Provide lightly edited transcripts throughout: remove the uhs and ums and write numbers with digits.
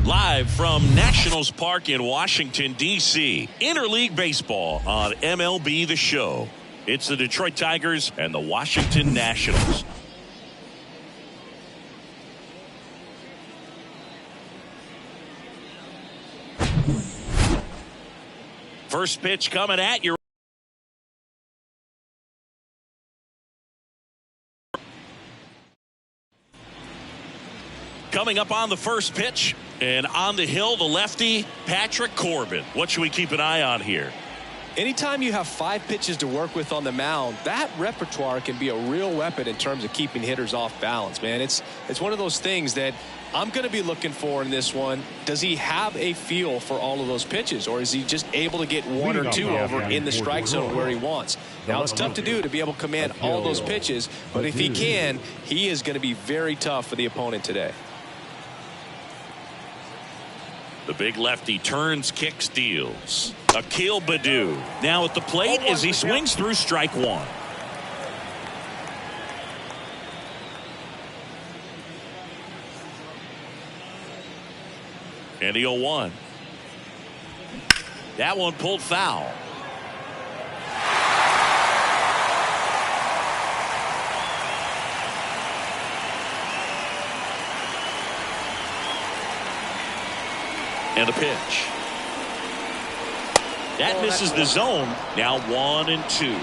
Live from Nationals Park in Washington, D.C. Interleague Baseball on MLB The Show. It's the Detroit Tigers and the Washington Nationals. First pitch coming at you. Coming up on the first pitch, and on the hill, the lefty, Patrick Corbin. What should we keep an eye on here? Anytime you have 5 pitches to work with on the mound, that repertoire can be a real weapon in terms of keeping hitters off balance, man. It's one of those things that I'm going to be looking for in this one. Does he have a feel for all of those pitches, or is he just able to get 1 or 2 over in the strike zone where he wants? Now, it's tough to do to be able to command all those pitches, but if he can, he is going to be very tough for the opponent today. The big lefty turns, kicks, deals. Akil Baddoo now at the plate as he swings through strike 1. And the 0-1. That one pulled foul. And a pitch. That misses the zone. Now 1-2.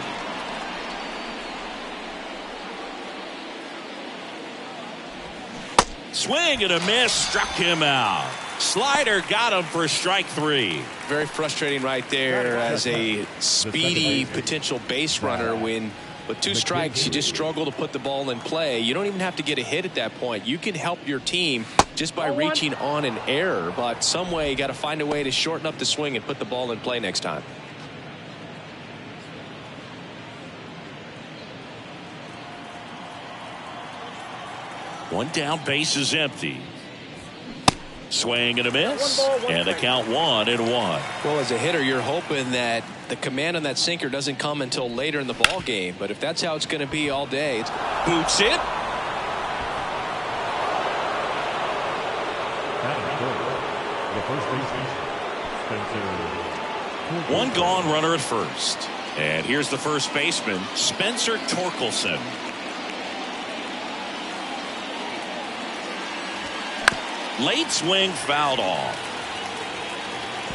Swing and a miss. Struck him out. Slider got him for strike 3. Very frustrating right there as a speedy potential base runner when with 2 strikes you just struggle to put the ball in play. You don't even have to get a hit at that point. You can help your team just by reaching on an error, but some way you got to find a way to shorten up the swing and put the ball in play next time. One down, base is empty. Swing and a miss, and the count 1-1. Well, as a hitter, you're hoping that the command on that sinker doesn't come until later in the ball game, but if that's how it's going to be all day, it's boots it. One gone, runner at first, and here's the first baseman, Spencer Torkelson. Late swing fouled off.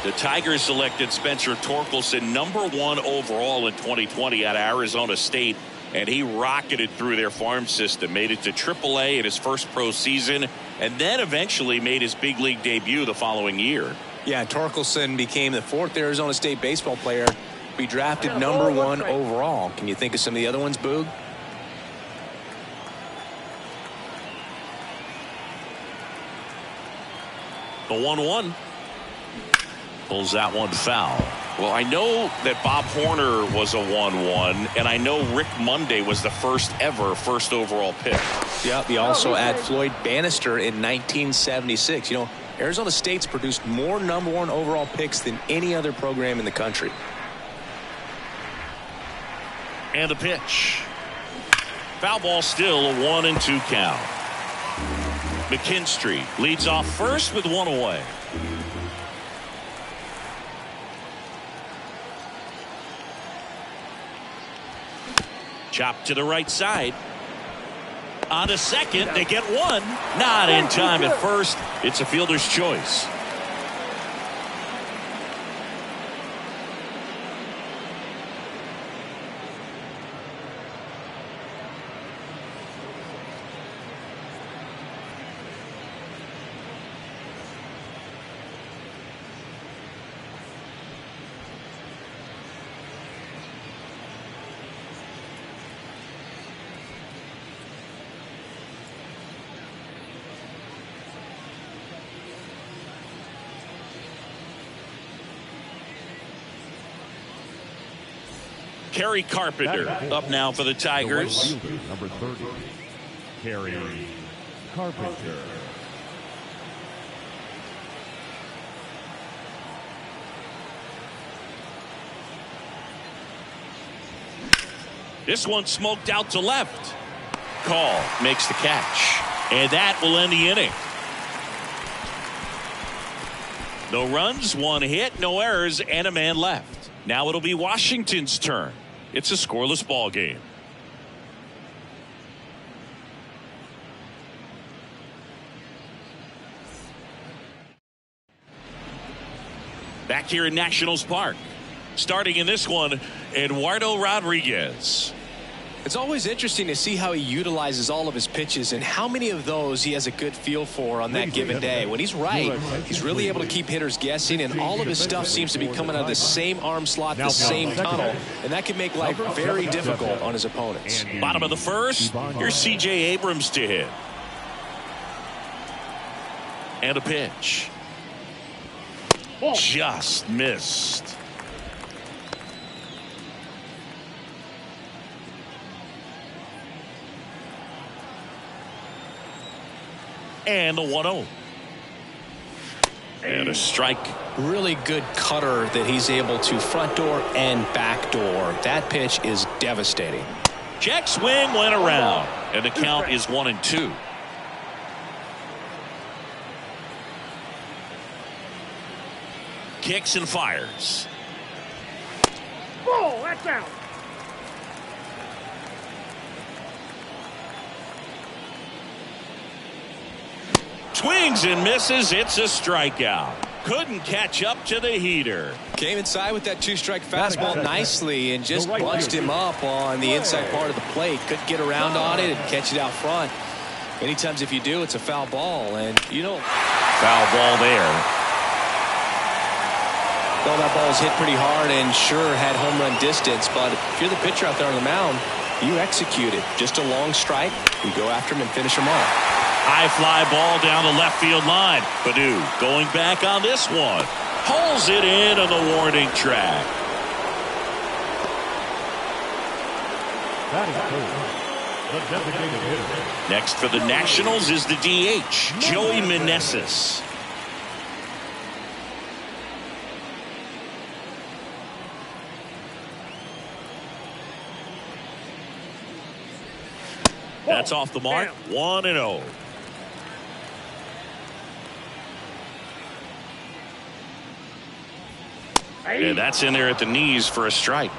The Tigers selected Spencer Torkelson #1 overall in 2020 out of Arizona State, and he rocketed through their farm system, made it to AAA in his first pro season, and then eventually made his big league debut the following year. Yeah, Torkelson became the 4th Arizona State baseball player to be drafted #1 overall. Can you think of some of the other ones, Boog? The 1-1 pulls that one foul. Well, I know that Bob Horner was a 1-1, and I know Rick Monday was the first overall pick. Yep, you also add Floyd Bannister in 1976. You know, Arizona State's produced more #1 overall picks than any other program in the country. And the pitch. Foul ball, still a 1-2 count. McKinstry leads off first with 1 away. Chop to the right side. On to second, they get 1. Not in time at first. It's a fielder's choice. Kerry Carpenter up now for the Tigers. Number 30, Kerry Carpenter. This one smoked out to left. Call makes the catch, and that will end the inning. No runs, one hit, no errors, and a man left. Now it'll be Washington's turn. It's a scoreless ball game. Back here in Nationals Park. Starting in this one, Eduardo Rodriguez. It's always interesting to see how he utilizes all of his pitches and how many of those he has a good feel for on that given day. When he's right, he's really able to keep hitters guessing, and all of his stuff seems to be coming out of the same arm slot, the same tunnel, and that can make life very difficult on his opponents. Bottom of the first, here's C.J. Abrams to hit. And a pitch. Just missed. And the 1-0. And a strike. Really good cutter that he's able to front door and back door. That pitch is devastating. Check swing went around. And the count is 1-2. Kicks and fires. Oh, that's out. Swings and misses. It's a strikeout. Couldn't catch up to the heater. Came inside with that two-strike fastball nicely and just bunched him up on the inside part of the plate. Couldn't get around on it and catch it out front. Many times if you do, it's a foul ball, and you don't. Foul ball there. Well, that ball was hit pretty hard and sure had home run distance, but if you're the pitcher out there on the mound, you execute it. Just a long strike. You go after him and finish him off. High fly ball down the left field line. Baddoo going back on this one. Pulls it in on the warning track. That is cool. The designated hitter. Next for the Nationals is the DH, Joey Meneses. That's off the mark. 1-0. And that's in there at the knees for a strike.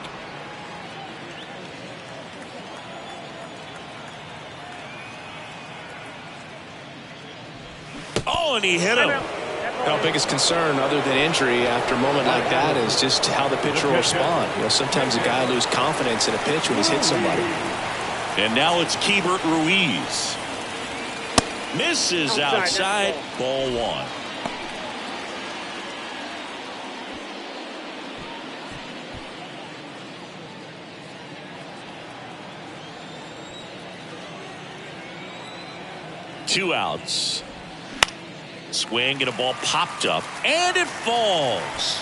Oh, and he hit him. Our biggest concern other than injury after a moment like that is just how the pitcher will respond. You know, sometimes a guy loses confidence in a pitch when he's hit somebody. And now it's Keibert Ruiz. Misses outside. Ball one. Two outs. Swing and a ball popped up and it falls.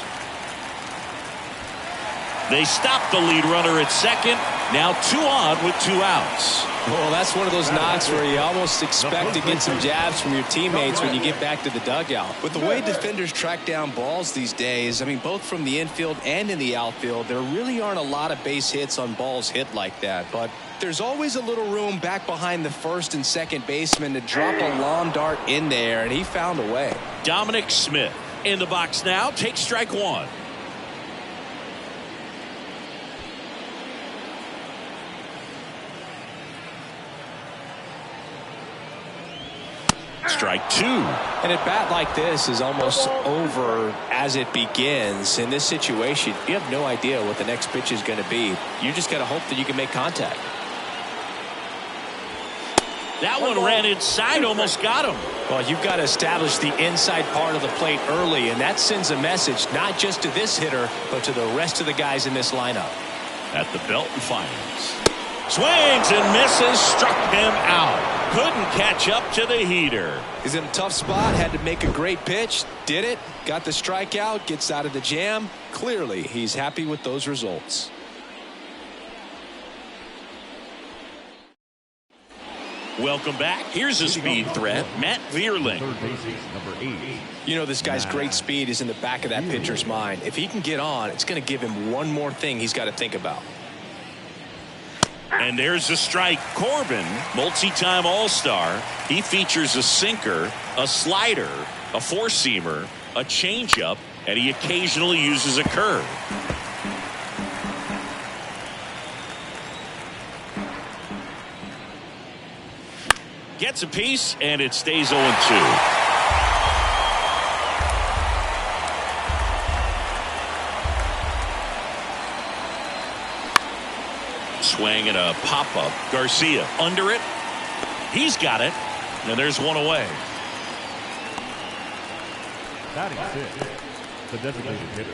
They stop the lead runner at second. Now 2 on with 2 outs. Well, that's one of those knocks where you almost expect to get some jabs from your teammates when you get back to the dugout. With the way defenders track down balls these days, I mean, both from the infield and in the outfield, there really aren't a lot of base hits on balls hit like that. But there's always a little room back behind the first and second baseman to drop a long dart in there, and he found a way. Dominic Smith in the box now. Takes strike one. Strike two. And at bat like this is almost over as it begins. In this situation, you have no idea what the next pitch is going to be. You just got to hope that you can make contact. That one ran inside, almost got him. Well, you've got to establish the inside part of the plate early, and that sends a message not just to this hitter, but to the rest of the guys in this lineup. At the belt and fires. Swings and misses, struck him out. Couldn't catch up to the heater. He's in a tough spot, had to make a great pitch, did it, got the strikeout, gets out of the jam. Clearly, he's happy with those results. Welcome back. Here's a speed threat, Matt Vierling. Third baseman, number 8. You know, this guy's great speed is in the back of that pitcher's mind. If he can get on, it's going to give him one more thing he's got to think about. And there's a strike. Corbin, multi-time All-Star. He features a sinker, a slider, a four-seamer, a changeup, and he occasionally uses a curve. Gets a piece, and it stays 0-2. Swing and a pop-up. Garcia under it. He's got it. And there's one away. Batting six, the designated hitter,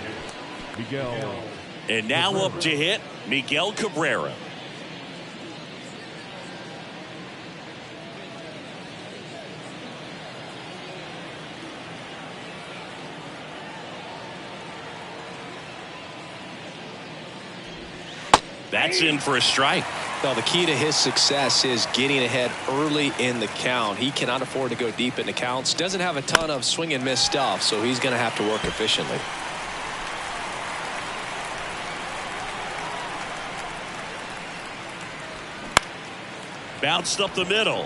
Miguel. And now up to hit, Miguel Cabrera. That's in for a strike. Well, the key to his success is getting ahead early in the count. He cannot afford to go deep in the counts. Doesn't have a ton of swing and miss stuff, so he's going to have to work efficiently. Bounced up the middle.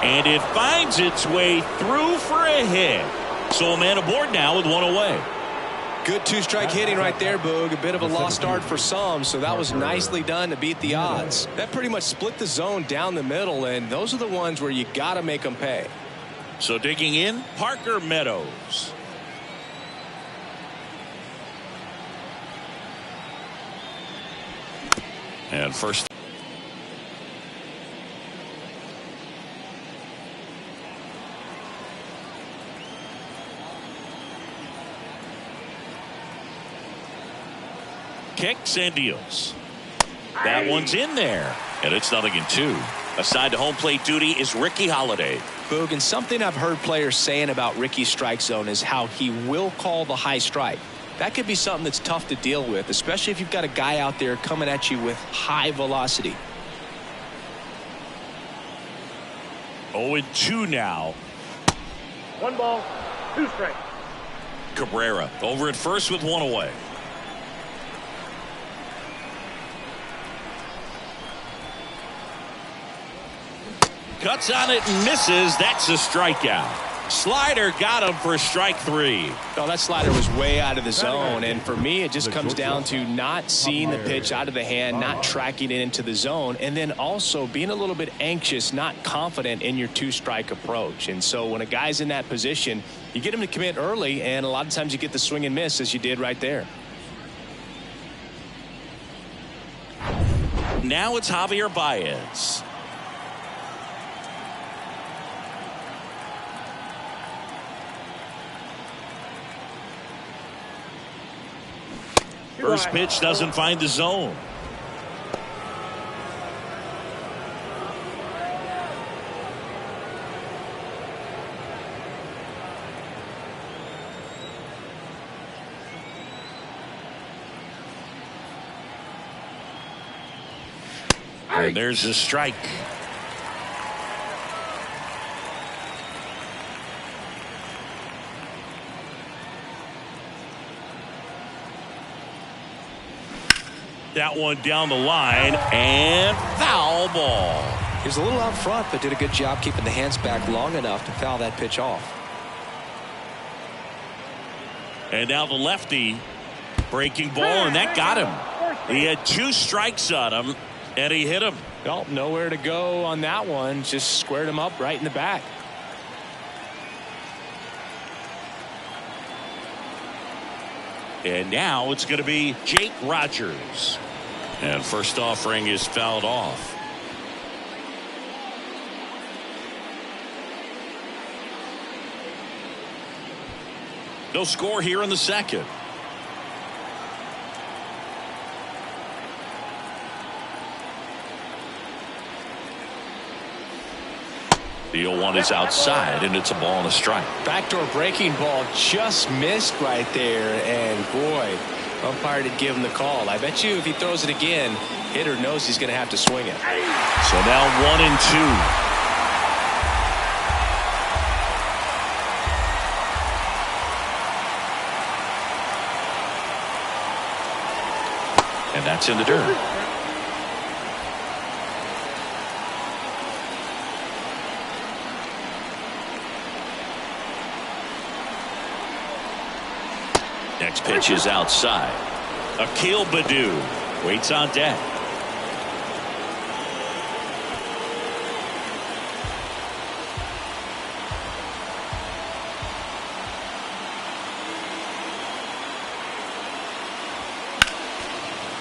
And it finds its way through for a hit. So a man aboard now with one away. Good two-strike hitting right there, Boog. A bit of a lost start for some, so that was nicely done to beat the odds. That pretty much split the zone down the middle, and those are the ones where you got to make them pay. So digging in, Parker Meadows. And first. Kicks and deals. That one's in there. And it's 0-2. Assigned to home plate duty is Ricky Holiday. Boog, and something I've heard players saying about Ricky's strike zone is how he will call the high strike. That could be something that's tough to deal with, especially if you've got a guy out there coming at you with high velocity. 0-2 now. 1 ball, 2 strikes. Cabrera over at first with one away. Cuts on it and misses. That's a strikeout. Slider got him for strike 3. Well, that slider was way out of the zone, and for me it just comes down to not seeing the pitch out of the hand, not tracking it into the zone, and then also being a little bit anxious, not confident in your two-strike approach. And so when a guy's in that position, you get him to commit early, and a lot of times you get the swing and miss as you did right there. Now it's Javier Baez. First pitch doesn't find the zone. And there's a strike. That one down the line and foul ball. He was a little out front, but did a good job keeping the hands back long enough to foul that pitch off. And now the lefty breaking ball, and that got him. He had 2 strikes on him, and he hit him. Well, nowhere to go on that one. Just squared him up right in the back. And now it's going to be Jake Rogers. And first offering is fouled off. No score here in the second. The 0-1 is outside, and it's a ball and a strike. Backdoor breaking ball just missed right there, and boy, umpire did give him the call. I bet you if he throws it again, hitter knows he's going to have to swing it. So now 1-2. And that's in the dirt. Next pitch is outside. Akil Baddoo waits on deck.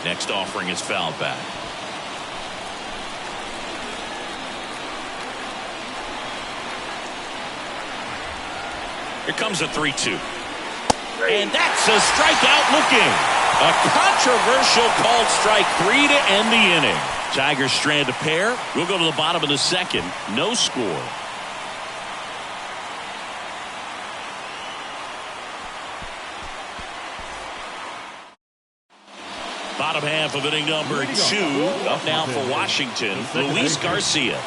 Next offering is fouled back. Here comes a 3-2. And that's a strikeout looking. A controversial called strike 3 to end the inning. Tigers strand a pair. We'll go to the bottom of the second. No score. Bottom half of inning number 2. Up now for Washington, Luis Garcia.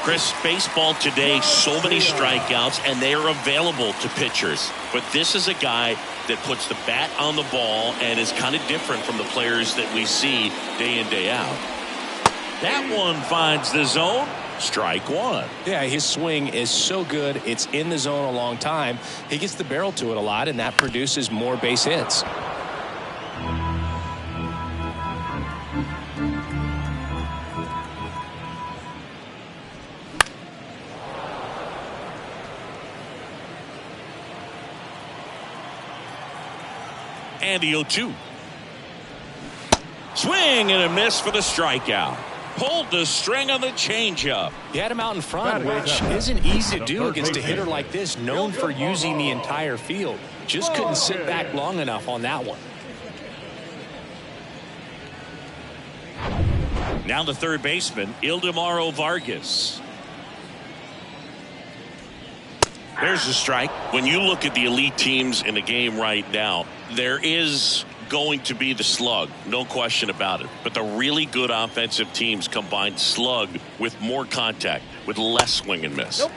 Chris, baseball today, so many strikeouts, and they are available to pitchers. But this is a guy that puts the bat on the ball and is kind of different from the players that we see day in, day out. That one finds the zone. Strike one. Yeah, his swing is so good. It's in the zone a long time. He gets the barrel to it a lot, and that produces more base hits. And the 0-2. Swing and a miss for the strikeout. Pulled the string on the changeup. He had him out in front, which isn't easy to do against a hitter like this, known for using the entire field. Just couldn't sit back long enough on that one. Now the third baseman, Ildemaro Vargas. There's a strike. When you look at the elite teams in the game right now, there is going to be the slug, no question about it. But the really good offensive teams combine slug with more contact, with less swing and miss. Nope.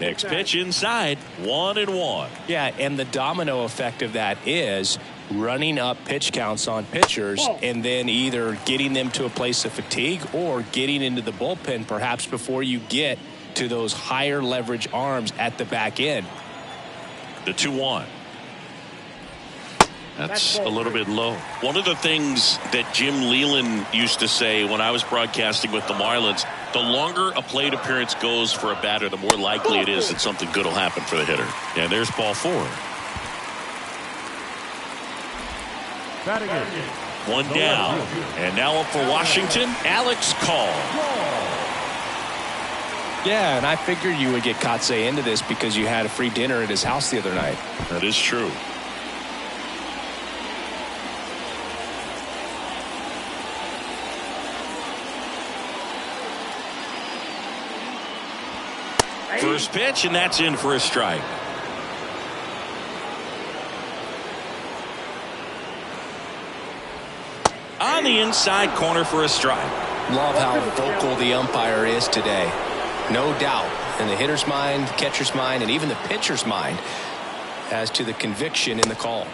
Next pitch inside, 1-1. Yeah, and the domino effect of that is running up pitch counts on pitchers and then either getting them to a place of fatigue or getting into the bullpen perhaps before you get to those higher leverage arms at the back end. The 2-1. That's a little bit low. One of the things that Jim Leland used to say when I was broadcasting with the Marlins, the longer a plate appearance goes for a batter, the more likely it is that something good will happen for the hitter. And there's ball 4. One down. And now up for Washington, Alex Call. Yeah, and I figured you would get Kotsay into this because you had a free dinner at his house the other night. That is true. First pitch, and that's in for a strike. On the inside corner for a strike. Love how vocal the umpire is today. No doubt in the hitter's mind, catcher's mind, and even the pitcher's mind as to the conviction in the call.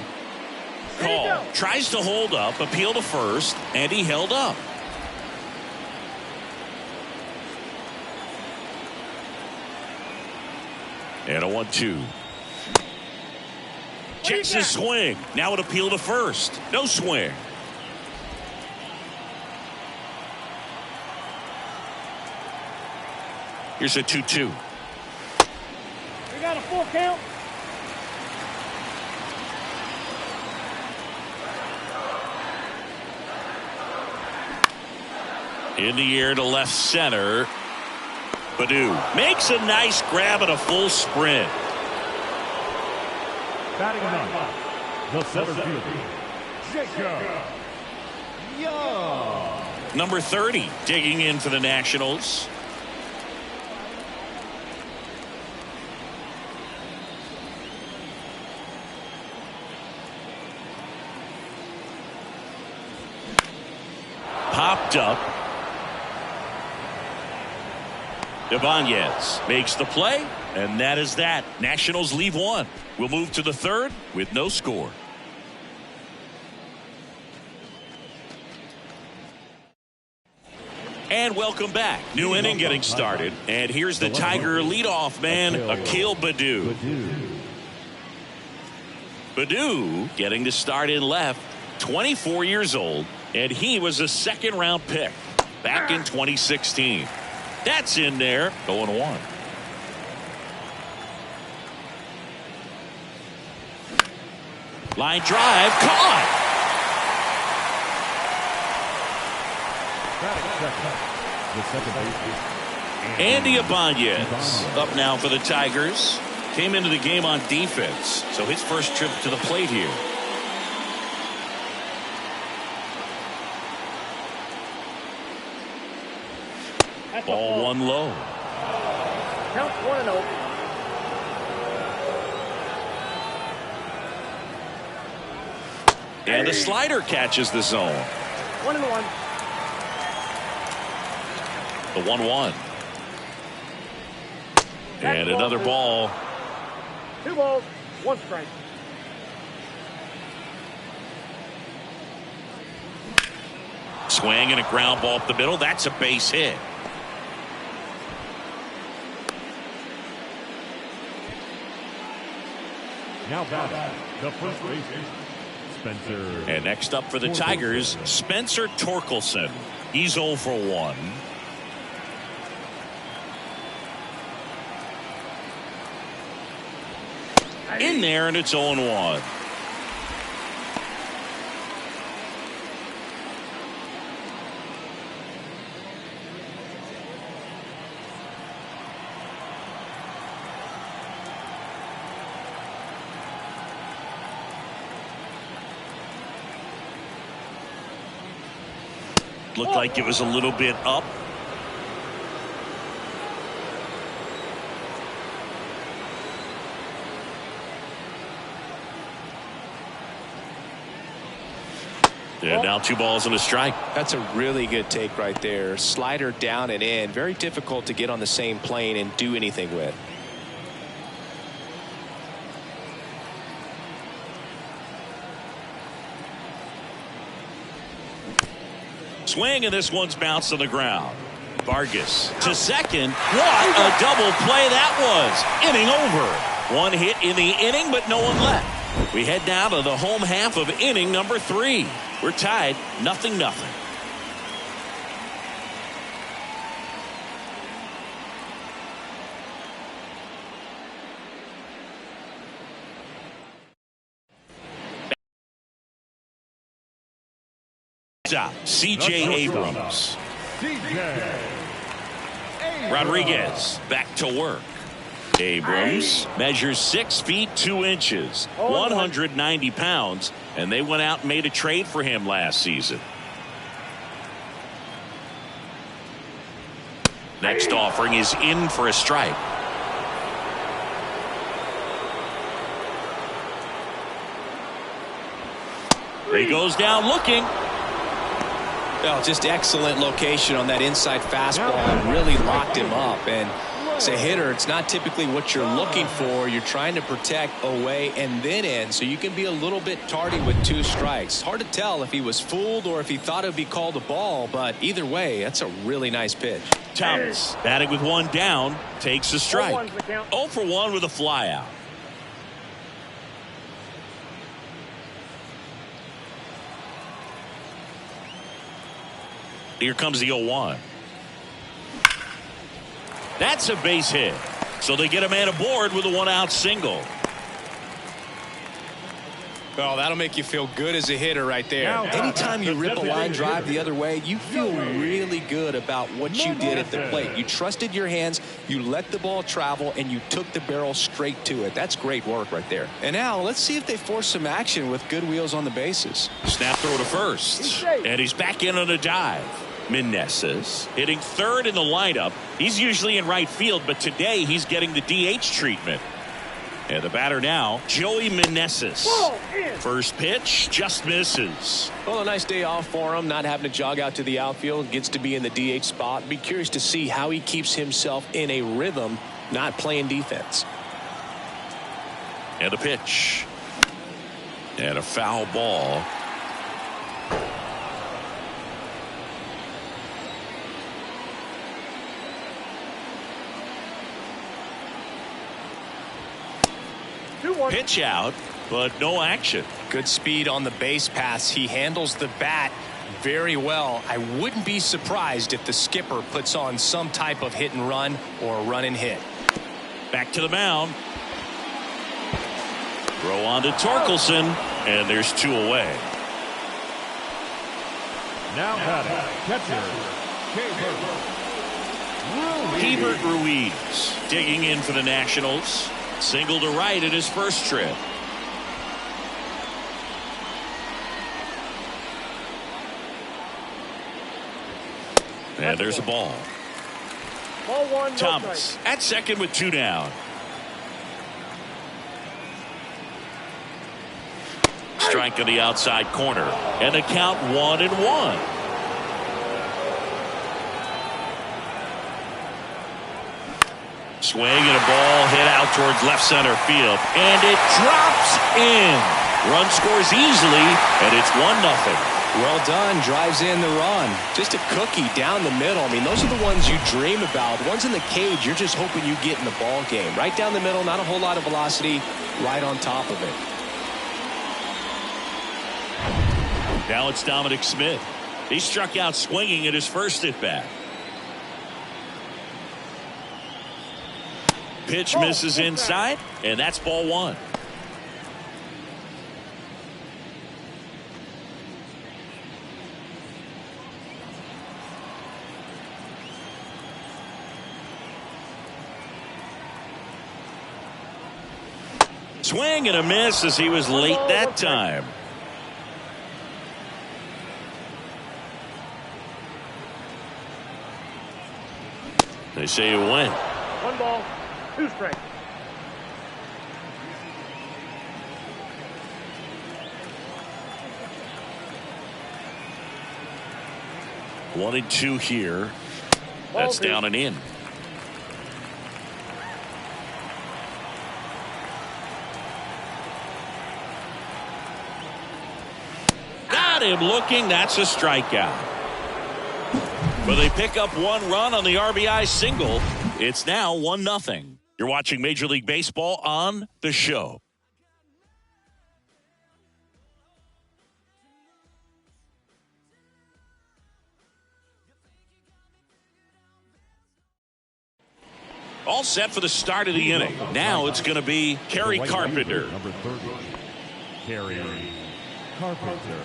Call tries to hold up, appeal to first, and he held up. And a 1-2. Checks his swing. Now an appeal to first. No swing. Here's a 2-2. We got a 4 count. In the air to left center. Baddoo makes a nice grab and a full sprint. Batting 9, the center fielder, Jacob Young. Number 30 digging in for the Nationals. Popped up. Ibanez makes the play, and that is that. Nationals leave 1. We'll move to the third with no score. And welcome back. New inning getting started. And here's the Tiger leadoff man, Akil Baddoo. Baddoo getting to start in left, 24 years old, and he was a second-round pick back in 2016. That's in there, 0-1. Line drive, caught. Andy Ibanez up now for the Tigers. Came into the game on defense, so his first trip to the plate here. Ball one low. Count 1-0. And the slider catches the zone. 1-1. The 1-1. And another ball. 2 balls, 1 strike. Swing and a ground ball up the middle. That's a base hit. Now batting the first baseman, Spencer. And next up for the Tigers, Spencer Torkelson. He's 0 for 1. In there, and it's 0-1. Looked like it was a little bit up. And now 2 balls and a strike. That's a really good take right there. Slider down and in. Very difficult to get on the same plane and do anything with. Swing, and this one's bounced on the ground. Vargas to second. What a double play that was. Inning over. 1 hit in the inning, but no one left. We head now to the home half of inning number 3. We're tied 0-0. C.J. Abrams. Rodriguez back to work. Abrams measures 6 feet 2 inches, 190 pounds, and they went out and made a trade for him last season. Next offering is in for a strike. He goes down looking. Well, just excellent location on that inside fastball and really locked him up. And as a hitter, it's not typically what you're looking for. You're trying to protect away and then in, so you can be a little bit tardy with 2 strikes. Hard to tell if he was fooled or if he thought it would be called a ball, but either way, that's a really nice pitch. Thomas batting with 1 down, takes a strike. 0 for 1 with a fly out. Here comes the 0-1. That's a base hit. So they get a man aboard with a 1-out single. Well, that'll make you feel good as a hitter right there. Anytime you rip a line drive the other way, you feel really good about what you did at the plate. You trusted your hands, you let the ball travel, and you took the barrel straight to it. That's great work right there. And now let's see if they force some action with good wheels on the bases. Snap throw to first. And he's back in on a dive. Meneses hitting 3rd in the lineup. He's usually in right field, but today he's getting the DH treatment. And the batter now, Joey Meneses. First pitch just misses. Well, a nice day off for him, not having to jog out to the outfield. Gets to be in the DH spot. Be curious to see how he keeps himself in a rhythm, not playing defense. And a pitch. And a foul ball. Pitch out. but no action. Good speed on the base paths. He handles the bat very well. I wouldn't be surprised if the skipper puts on some type of hit and run or run and hit. Back to the mound. Throw on to Torkelson, and there's 2 away. Now batting, catcher, Hebert Ruiz digging in for the Nationals. Single to right at his first trip. And there's a ball. Ball 1, no Thomas strike. at second with 2 down. Strike in the outside corner, and the count 1-1. Swing and a ball hit out towards left center field, and it drops in. Run scores easily, and it's 1-0. Well done. Drives in the run. Just a cookie down the middle. I mean, those are the ones you dream about. The ones in the cage, you're just hoping you get in the ball game. Right down the middle, not a whole lot of velocity, right on top of it. Now it's Dominic Smith. He struck out swinging at his first at bat. Pitch misses inside, and that's ball 1. Swing and a miss as he was late that time. They say you win. 1 ball, 2 strikes. One and 2 here. That's down and in. Got him looking. That's a strikeout. But they pick up 1 run on the RBI single. It's now 1-0. You're watching Major League Baseball on The Show. All set for the start of the inning. Now it's going to be Kerry Carpenter. Number 30, Kerry Carpenter.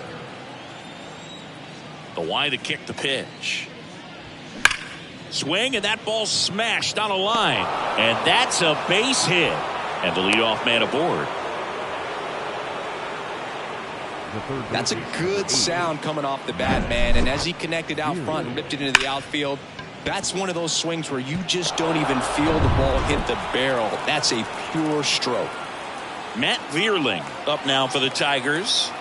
The wide to kick the pitch. Swing, and that ball smashed on a line. And that's a base hit. And the leadoff man aboard. That's a good sound coming off the bat, man. And as he connected out front and ripped it into the outfield, that's one of those swings where you just don't even feel the ball hit the barrel. That's a pure stroke. Matt Vierling up now for the Tigers.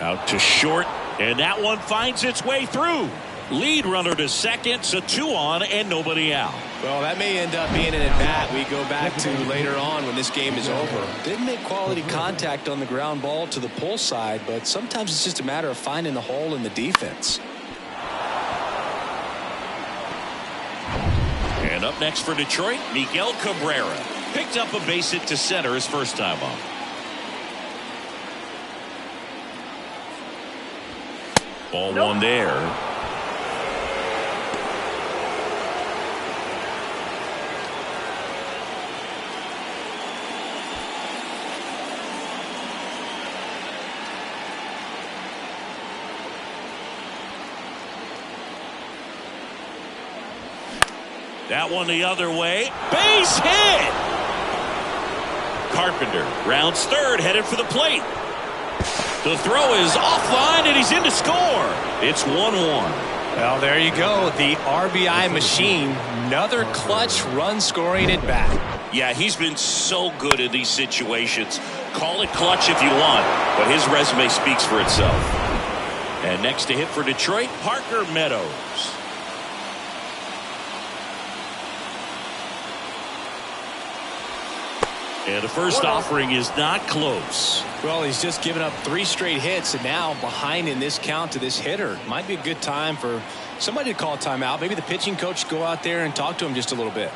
Out to short, and that one finds its way through. Lead runner to second, so 2 on and nobody out. Well, that may end up being an at-bat we go back to later on when this game is over. Didn't make quality contact on the ground ball to the pull side, but sometimes it's just a matter of finding the hole in the defense. And up next for Detroit, Miguel Cabrera. Picked up a base hit to center his first time up. Ball 1 there. That one the other way. Base hit! Carpenter rounds third, headed for the plate. The throw is offline, and he's in to score. It's 1-1. Well, there you go. The RBI machine. Another clutch run-scoring at bat. Yeah, he's been so good in these situations. Call it clutch if you want, but his resume speaks for itself. And next to hit for Detroit, Parker Meadows. And the first offering is not close. Well, he's just given up 3 straight hits, and now behind in this count to this hitter. Might be a good time for somebody to call timeout. Maybe the pitching coach go out there and talk to him just a little bit.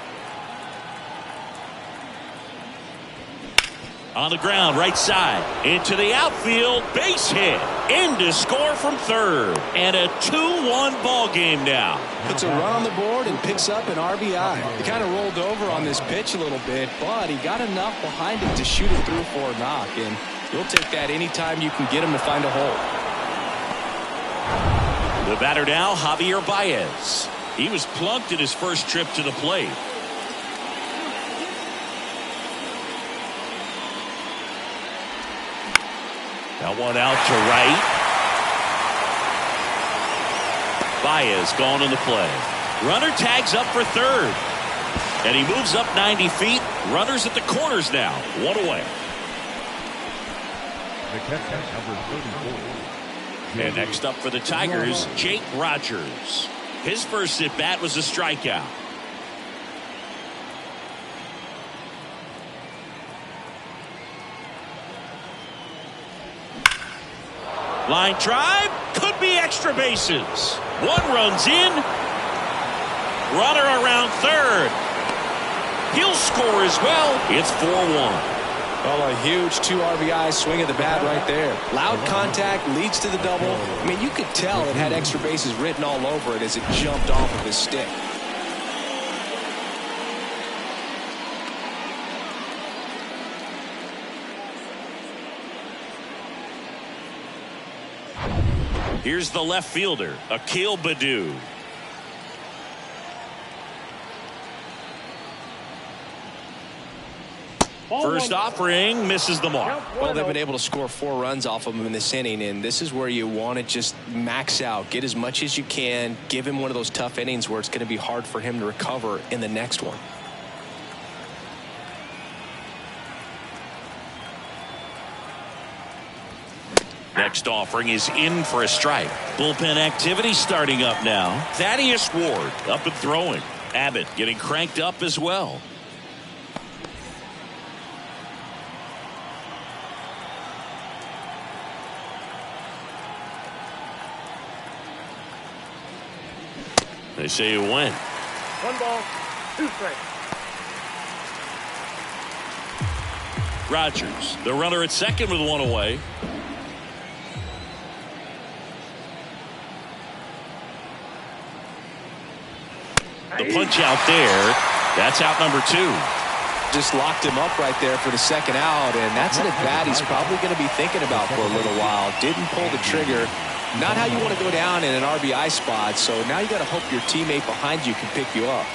On the ground, right side. Into the outfield. Base hit. In to score from third. And a 2-1 ball game now. Puts a run on the board and picks up an RBI. He kind of rolled over on this pitch a little bit, but he got enough behind it to shoot it through for a knock. And you'll take that anytime you can get him to find a hole. The batter now, Javier Baez. He was plunked in his first trip to the plate. That one out to right. Baez gone in the play. Runner tags up for third. And he moves up 90 feet. Runners at the corners now. One away. The catcher, number 34. And next up for the Tigers, Jake Rogers. His first at bat was a strikeout. Line drive, could be extra bases. One runs in. Runner around third. He'll score as well. It's 4-1. Well, a huge 2 RBI swing of the bat right there. Loud contact leads to the double. I mean, you could tell it had extra bases written all over it as it jumped off of his stick. Here's the left fielder, Akil Baddoo. First offering misses the mark. Well, they've been able to score 4 runs off of him in this inning, and this is where you want to just max out, get as much as you can, give him one of those tough innings where it's going to be hard for him to recover in the next one. Next offering is in for a strike. Bullpen activity starting up now. Thaddeus Ward up and throwing. Abbott getting cranked up as well. They say you win. 1 ball, 2 strikes. Rogers, the runner at second with 1 away. The punch out there. That's out number 2. Just locked him up right there for the second out, and that's an at-bat he's probably going to be thinking about for a little while. Didn't pull the trigger. Not how you want to go down in an RBI spot, so now you got to hope your teammate behind you can pick you up.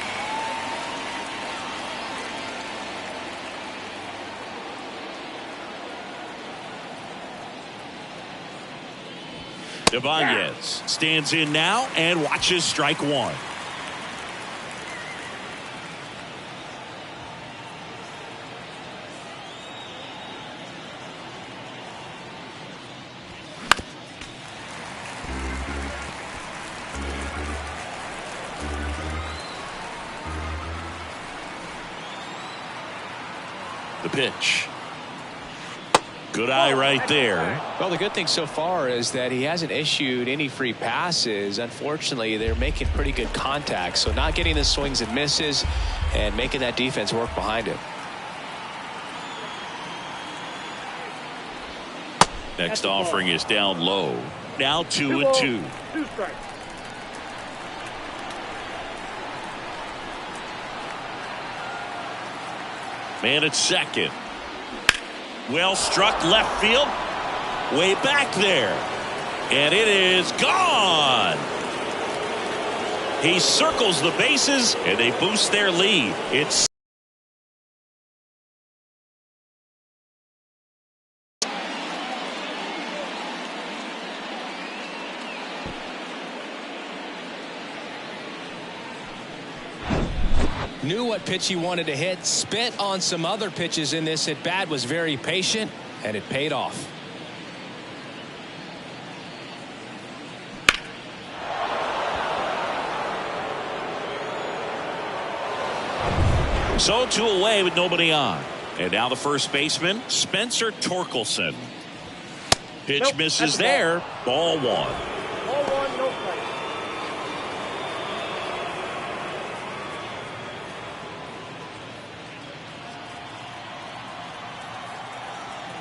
Ibanez stands in now and watches strike 1. The pitch. Good eye right there. Well, the good thing so far is that he hasn't issued any free passes. Unfortunately, they're making pretty good contact, so not getting the swings and misses and making that defense work behind him. Next offering is down low. Now 2-2. 2 strikes. Man at second. Well struck left field. Way back there. And it is gone. He circles the bases and they boost their lead. It's Knew what pitch he wanted to hit, spit on some other pitches in this at bat, was very patient, and it paid off. so 2 away with nobody on. And now the first baseman, Spencer Torkelson. Pitch misses there. Ball 1. Ball 1, no strikes.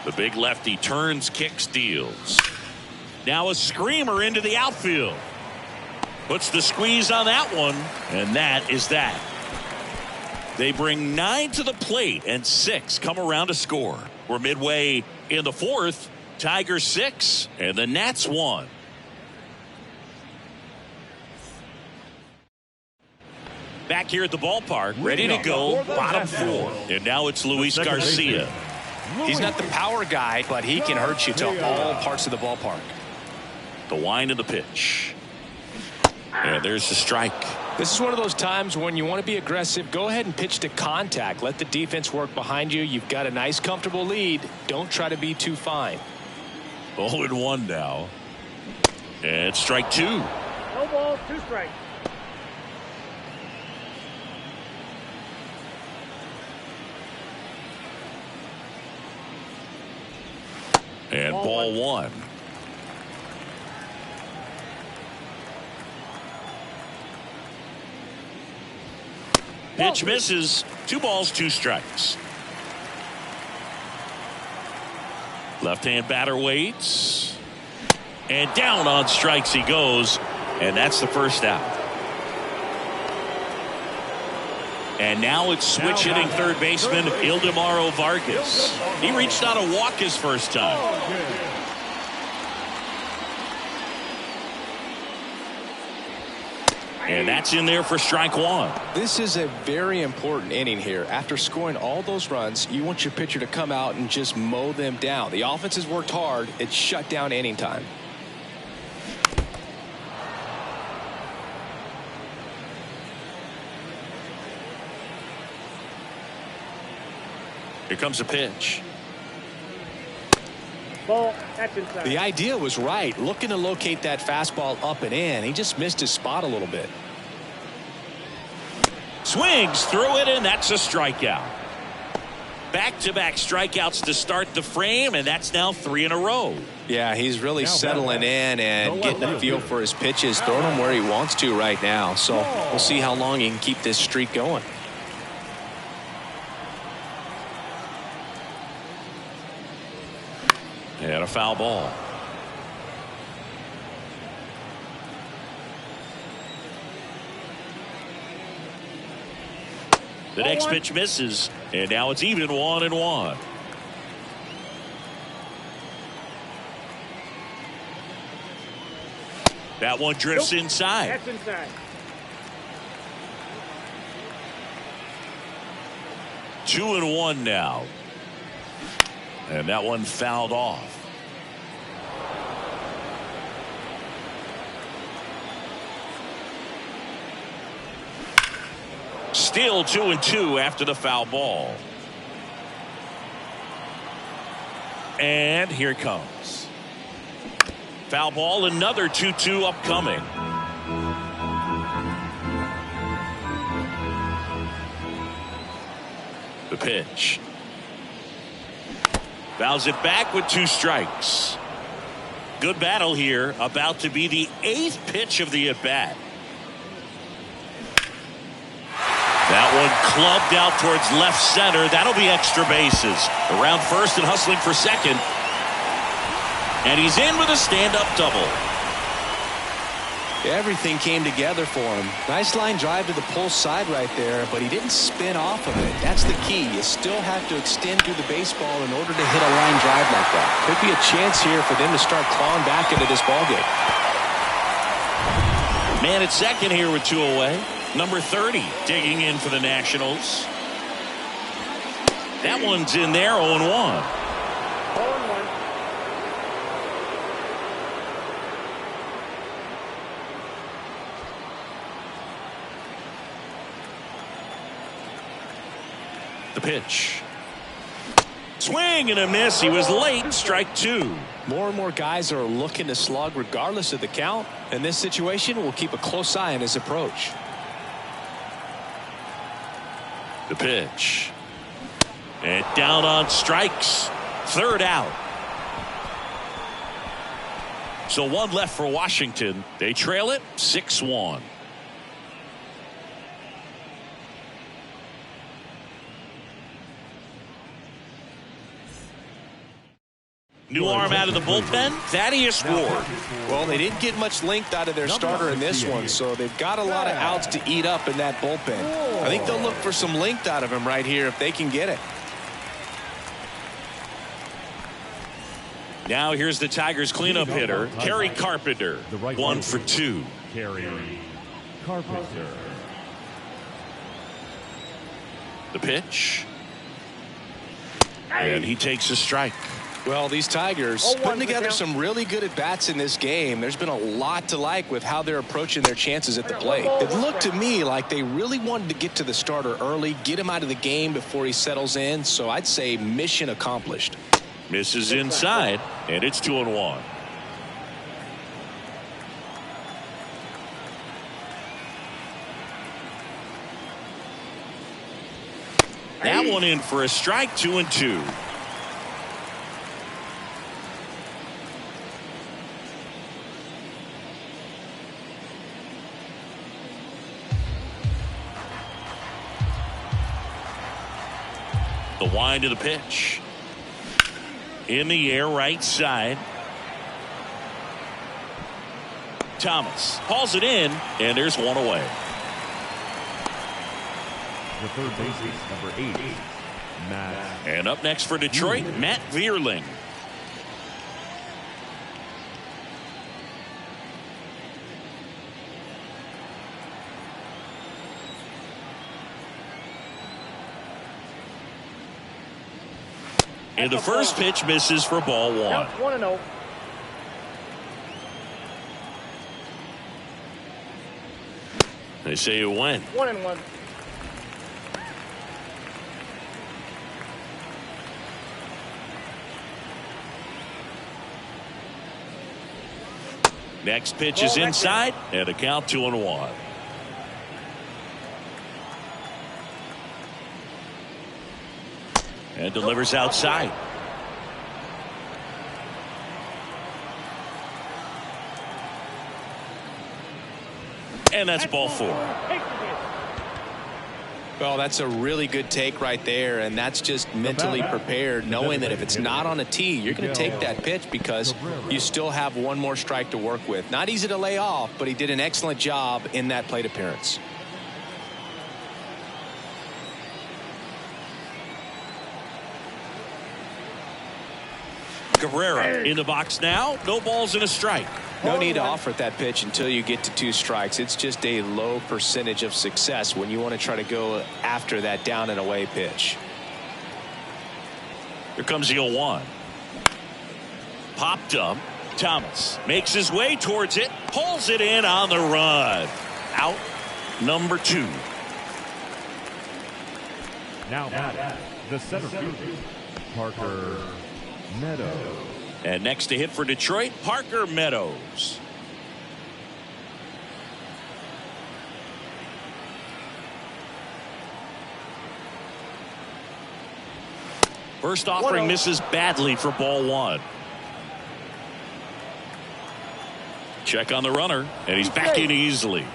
The big lefty turns, kicks, deals. Now a screamer into the outfield. Puts the squeeze on that one, and that is that. They bring 9 to the plate, and 6 come around to score. We're midway in the 4th. Tigers 6, and the Nats 1. Back here at the ballpark, ready to go, bottom 4. And now it's Luis Garcia. He's not the power guy, but he can hurt you to all parts of the ballpark. The wind of the pitch. And there's the strike. This is one of those times when you want to be aggressive. Go ahead and pitch to contact. Let the defense work behind you. You've got a nice, comfortable lead. Don't try to be too fine. 0-1 now. And strike 2. No balls, 2 strikes. And ball 1. Pitch misses. 2 balls, 2 strikes. Left-hand batter waits. And down on strikes he goes. And that's the first out. And now it's switch hitting third baseman Ildemaro Vargas. He reached out a walk his first time. And that's in there for strike 1. This is a very important inning here. After scoring all those runs, you want your pitcher to come out and just mow them down. The offense has worked hard. It's shut down inning time. Here comes a pitch. Ball, that's inside. The idea was right. Looking to locate that fastball up and in. He just missed his spot a little bit. Swings through it, and that's a strikeout. Back-to-back strikeouts to start the frame, and that's now 3 in a row. Yeah, he's really settling in and getting a feel for his pitches, throwing them where he wants to right now. So we'll see how long he can keep this streak going. And a foul ball. The next pitch misses, and now it's even 1-1. That one drifts inside. That's inside. 2-1 now. And that one fouled off. Still 2-2 after the foul ball. And here it comes. Foul ball, another 2-2 upcoming. The pitch. Fouls it back with 2 strikes. Good battle here. About to be the 8th pitch of the at-bat. That one clubbed out towards left center. That'll be extra bases. Around first and hustling for second. And he's in with a stand-up double. Everything came together for him. Nice line drive to the pull side right there, but he didn't spin off of it. That's the key. You still have to extend through the baseball in order to hit a line drive like that. Could be a chance here for them to start clawing back into this ballgame. Man at second here with 2 away. Number 30 digging in for the Nationals. That one's in there, 0-1. 0-1. The pitch. Swing and a miss. He was late. Strike 2. More and more guys are looking to slug regardless of the count. In this situation, we'll keep a close eye on his approach. The pitch. And down on strikes. 3rd out. So 1 left for Washington. They trail it 6-1. New arm out of the bullpen, Thaddeus Ward. Well, they didn't get much length out of their starter in this one, so they've got a lot of outs to eat up in that bullpen. I think they'll look for some length out of him right here if they can get it. Now here's the Tigers cleanup hitter, Kerry Carpenter, 1 for 2. Kerry Carpenter. The pitch. And he takes a strike. Well, these Tigers putting together some really good at-bats in this game. There's been a lot to like with how they're approaching their chances at the plate. It looked to me like they really wanted to get to the starter early, get him out of the game before he settles in. So I'd say mission accomplished. Misses inside, and it's 2-1. That one in for a strike, 2-2. The wind of the pitch. In the air, right side. Thomas hauls it in, and there's one away. The third baseman, number 8, Matt. And up next for Detroit, Matt Vierling. And the first pitch misses for ball 1. 1-0. They say you win. 1-1. Next pitch is inside, and a count 2-1. And delivers outside. And that's ball 4. Well, that's a really good take right there, and that's just mentally prepared, knowing that if it's not on a tee, you're going to take that pitch because you still have one more strike to work with. Not easy to lay off, but he did an excellent job in that plate appearance. Cabrera in the box now. No balls and a strike. No need to offer that pitch until you get to 2 strikes. It's just a low percentage of success when you want to try to go after that down and away pitch. Here comes the 0-1. Popped up. Thomas makes his way towards it. Pulls it in on the run. Out number 2. Now the center fielder, Parker Meadows. And next to hit for Detroit, Parker Meadows. First offering misses badly for ball 1. Check on the runner, and he's back in easily.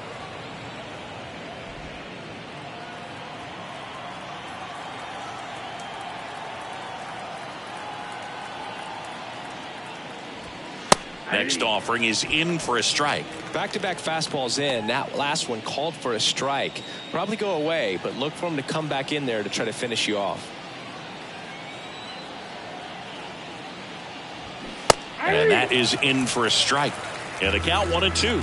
Next offering is in for a strike. Back-to-back fastballs in. That last one called for a strike. Probably go away, but look for him to come back in there to try to finish you off. And that is in for a strike. And a count 1-2.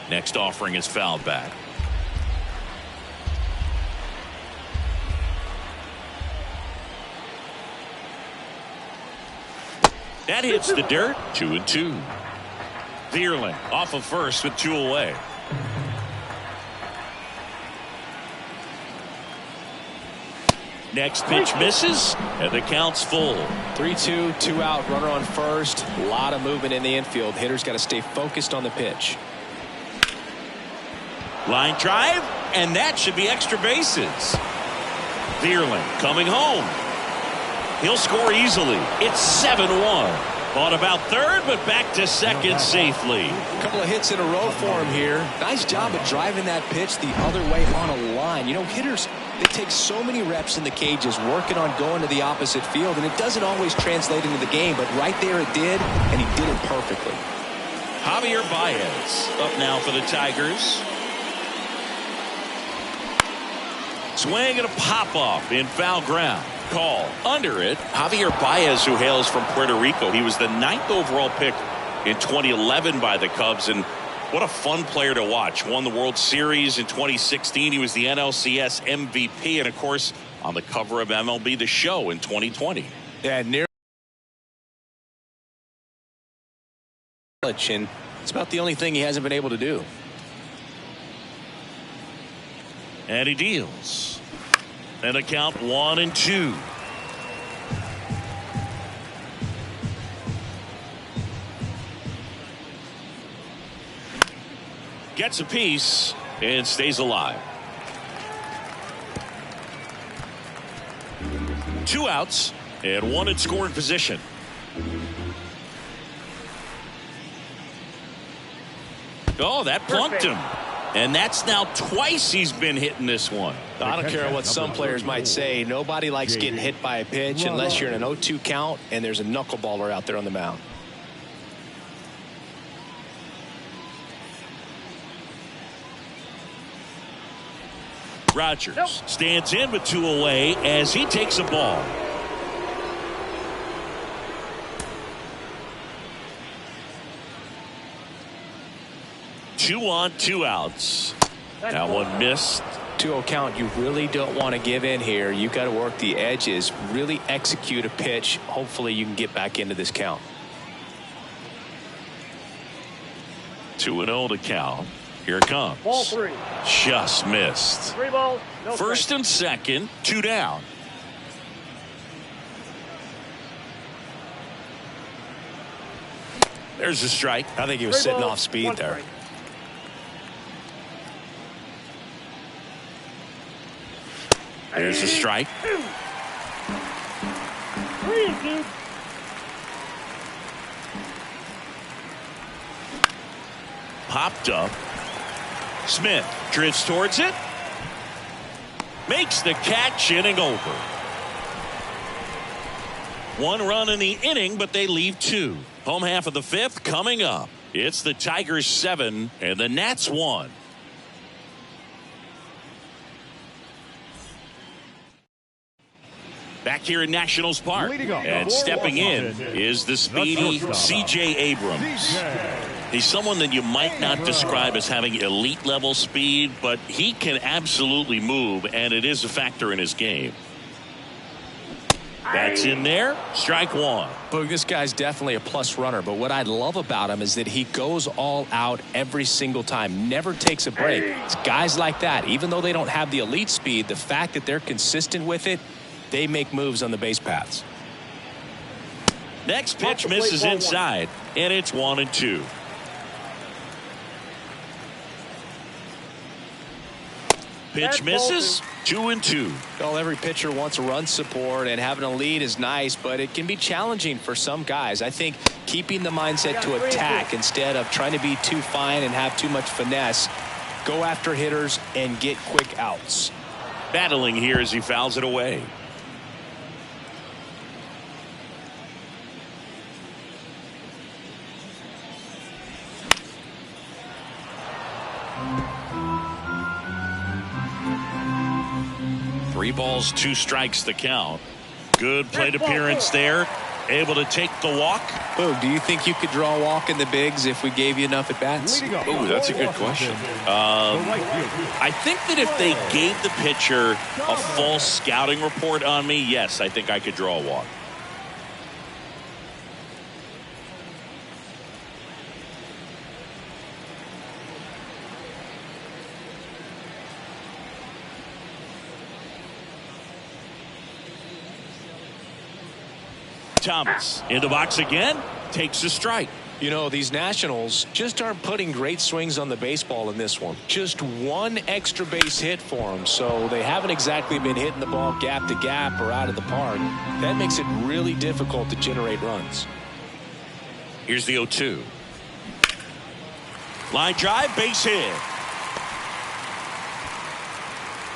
Next offering is fouled back. That hits the dirt. 2-2. Vierling off of first with 2 away. Next pitch misses, and the count's full. 3-2, 2 out, runner on first. A lot of movement in the infield. Hitter's got to stay focused on the pitch. Line drive, and that should be extra bases. Vierling coming home. He'll score easily. It's 7-1. Thought about third, but back to second safely. A couple of hits in a row for him here. Nice job of driving that pitch the other way on a line. You know, hitters, they take so many reps in the cages working on going to the opposite field, and it doesn't always translate into the game, but right there it did, and he did it perfectly. Javier Baez up now for the Tigers. Swing and a pop-off in foul ground. Call under it. Javier Baez, who hails from Puerto Rico. He was the 9th overall pick in 2011 by the Cubs, and what a fun player to watch. Won the World Series in 2016. He was the NLCS MVP, and of course on the cover of MLB The Show in 2020. Yeah, near. And it's about the only thing he hasn't been able to do. And he deals. And a count 1-2. Gets a piece and stays alive. 2 outs and 1 in scoring position. Oh, that plunked him. And that's now twice he's been hitting this one. I don't care what some players might say. Nobody likes getting hit by a pitch unless you're in an 0-2 count and there's a knuckleballer out there on the mound. Rogers stands in with 2 away as he takes a ball. Two on, 2 outs. That one missed. 2-0 count. You really don't want to give in here. You got to work the edges, really execute a pitch. Hopefully you can get back into this count. 2-0 to count. Here it comes. Ball 3. Just missed. 3 balls. No First strike. and second, 2 down. There's a strike. I think he was 3 sitting balls, off speed 1 there. strike. There's a strike. 3 and 2. Popped up. Smith drifts towards it. Makes the catch, inning over. 1 run in the inning, but they leave 2. Home half of the 5th coming up. It's the Tigers 7 and the Nats 1. Back here in Nationals Park, and stepping in is the speedy C.J. Abrams. He's someone that you might not describe as having elite level speed, but he can absolutely move, and it is a factor in his game. That's in there. Strike 1. Boog, this guy's definitely a plus runner, but what I love about him is that he goes all out every single time, never takes a break. It's guys like that, even though they don't have the elite speed, the fact that they're consistent with it, they make moves on the base paths. Next pitch misses inside, and it's 1-2. Pitch misses, 2-2. Well, every pitcher wants run support, and having a lead is nice, but it can be challenging for some guys. I think keeping the mindset to attack instead of trying to be too fine and have too much finesse, go after hitters and get quick outs. Battling here as he fouls it away. Three balls, 2 strikes the count. Good plate appearance there. Able to take the walk. Boog, do you think you could draw a walk in the bigs if we gave you enough at bats? Oh, that's a good question. I think that if they gave the pitcher a false scouting report on me, yes, I think I could draw a walk. Thomas in the box again, takes a strike. You know, these Nationals just aren't putting great swings on the baseball in this one. Just 1 extra base hit for them, so they haven't exactly been hitting the ball gap to gap or out of the park. That makes it really difficult to generate runs. Here's the 0-2. Line drive, base hit.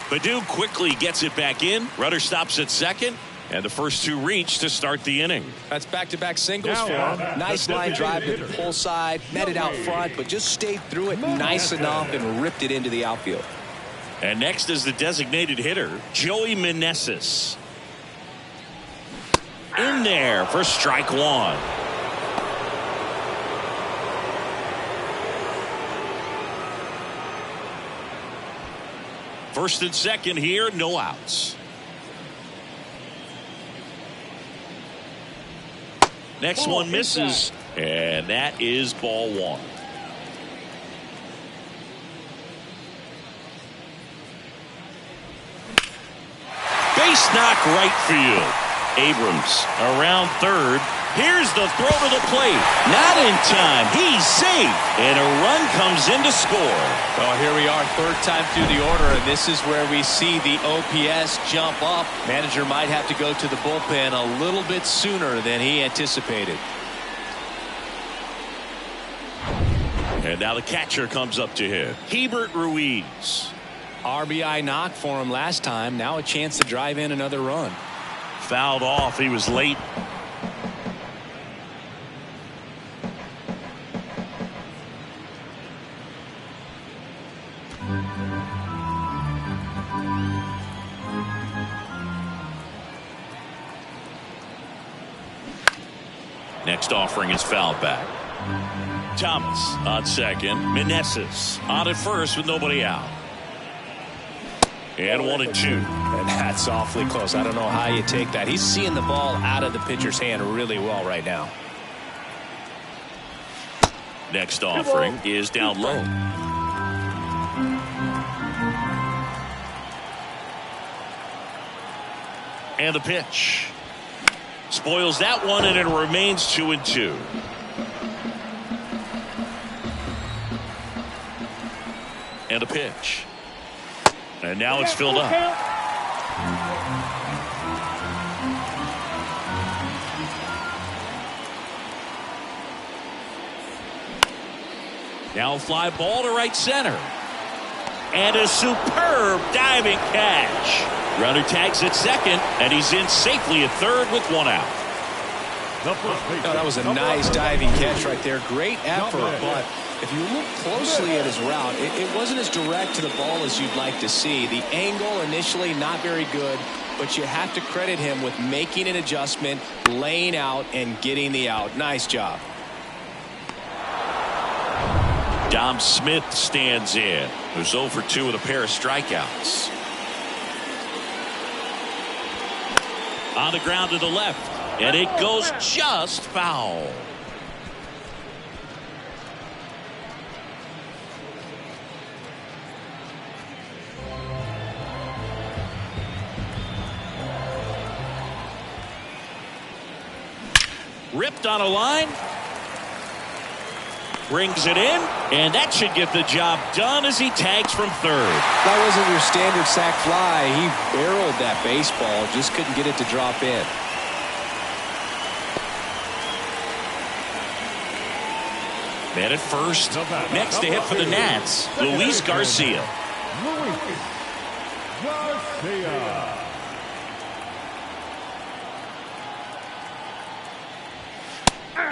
Baду quickly gets it back in. Runner stops at second. And the first two reach to start the inning. That's back-to-back singles for him. Nice line drive to the pull side. Met it out front, but just stayed through it nice enough and ripped it into the outfield. And next is the designated hitter, Joey Meneses. In there for strike one. First and second here, no outs. Next one misses, and that is ball one. Base knock right field. Abrams around third. Here's the throw to the plate. Not in time. He's safe. And a run comes in to score. Well, here we are, third time through the order, and this is where we see the OPS jump up. Manager might have to go to the bullpen a little bit sooner than he anticipated. And now the catcher comes up to him. Hebert Ruiz. RBI knock for him last time. Now a chance to drive in another run. Fouled off. He was late. Next offering is fouled back. Thomas on second. Meneses on at first with nobody out. And 1-2. And that's awfully close. I don't know how you take that. He's seeing the ball out of the pitcher's hand really well right now. Next offering is down low. And the pitch. Spoils that one, and it remains 2-2. And a pitch. And now it's filled up. Now a fly ball to right center. And a superb diving catch. Runner tags at second, and he's in safely at third with one out. Oh, that was a nice diving catch right there. Great effort, but if you look closely at his route, it wasn't as direct to the ball as you'd like to see. The angle initially not very good, but you have to credit him with making an adjustment, laying out, and getting the out. Nice job. Dom Smith stands in. Who's 0 for 2 with a pair of strikeouts. On the ground to the left, and it goes just foul. Ripped on a line. Brings it in, and that should get the job done as he tags from third. That wasn't your standard sac fly. He barreled that baseball, just couldn't get it to drop in. Man at first. Next to hit for the Nats, Luis Garcia.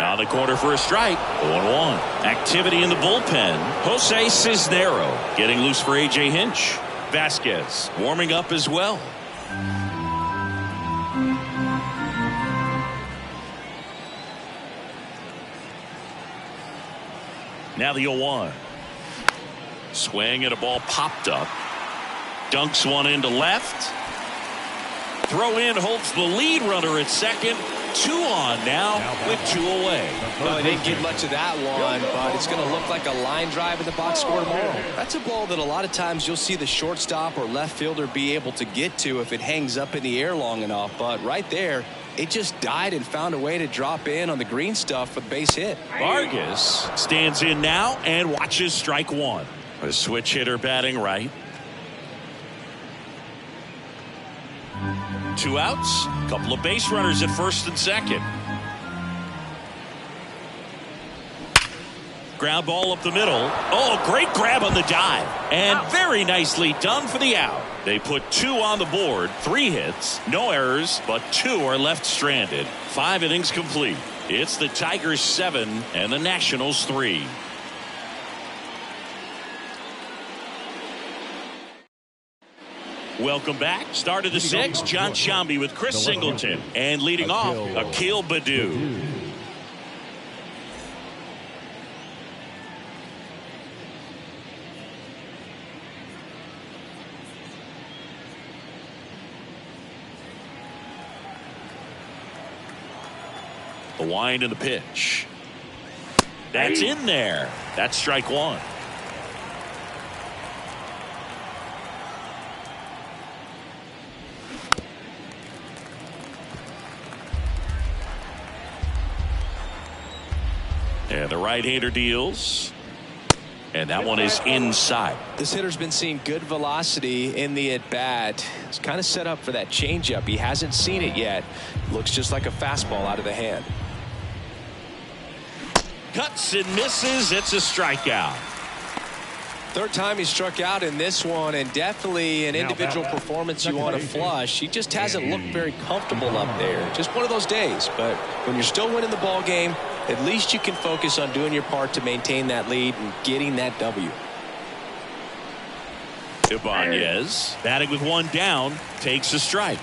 On the corner for a strike. 0-1. Activity in the bullpen. Jose Cisnero getting loose for A.J. Hinch. Vasquez warming up as well. Now the 0-1. Swing and a ball popped up. Dunks one into left. Throw in holds the lead runner at second. 2 on now with 2 away. Well, they didn't get much of that one, but it's going to look like a line drive in the box score tomorrow. That's a ball that a lot of times you'll see the shortstop or left fielder be able to get to if it hangs up in the air long enough. But right there, it just died and found a way to drop in on the green stuff for the base hit. Vargas stands in now and watches strike one. A switch hitter batting right. 2 outs. Couple of base runners at first and second. Ground ball up the middle. Oh, great grab on the dive. And very nicely done for the out. They put 2 on the board, 3 hits, no errors, but 2 are left stranded. 5 innings complete. It's the Tigers 7 and the Nationals 3. Welcome back. Start of the 6th, John Shambi with Chris Singleton. And leading off, Akil Baddoo. The wind and the pitch. That's in there. That's strike 1. And the right-hander deals. And that one is inside. This hitter's been seeing good velocity in the at-bat. It's kind of set up for that changeup. He hasn't seen it yet. Looks just like a fastball out of the hand. Cuts and misses. It's a strikeout. Third time he struck out in this one, and definitely an individual performance you want to flush. He just hasn't looked very comfortable up there. Just one of those days. But when you're still winning the ball game, at least you can focus on doing your part to maintain that lead and getting that W. Ibanez, batting with 1 down, takes a strike.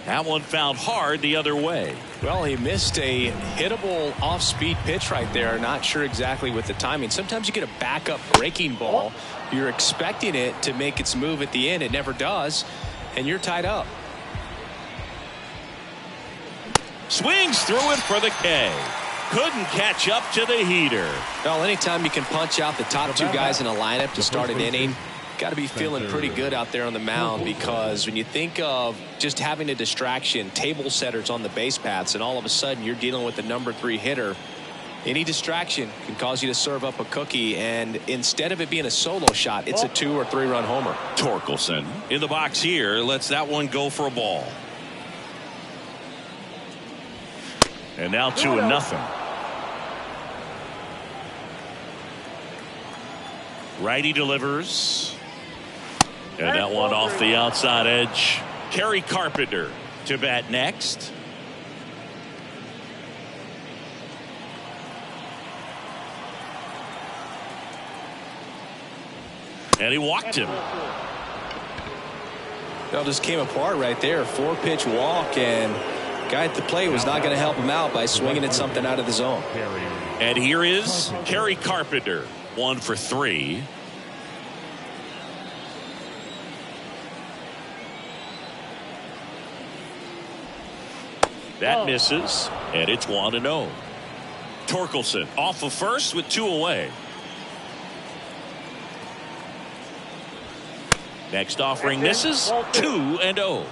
That one found hard the other way. Well, he missed a hittable off-speed pitch right there. Not sure exactly with the timing. Sometimes you get a backup breaking ball. You're expecting it to make its move at the end. It never does, and you're tied up. Swings through it for the K. Couldn't catch up to the heater. Well, anytime you can punch out the top 2 guys in a lineup to start an inning, got to be feeling pretty good out there on the mound, because when you think of just having a distraction, table setters on the base paths, and all of a sudden you're dealing with the number 3 hitter, any distraction can cause you to serve up a cookie, and instead of it being a solo shot, it's a 2 or 3 run homer. Torkelson in the box here lets that one go for a ball. And now 2-0. Righty delivers. And that one off the outside edge. Kerry Carpenter to bat next. And he walked him. Well, just came apart right there. 4-pitch walk, and guy at the plate was not going to help him out by swinging at something out of the zone. And here is Kerry Carpenter, 1 for 3. That misses, and it's 1-0. Torkelson off of first with 2 away. Next offering misses, 2-0.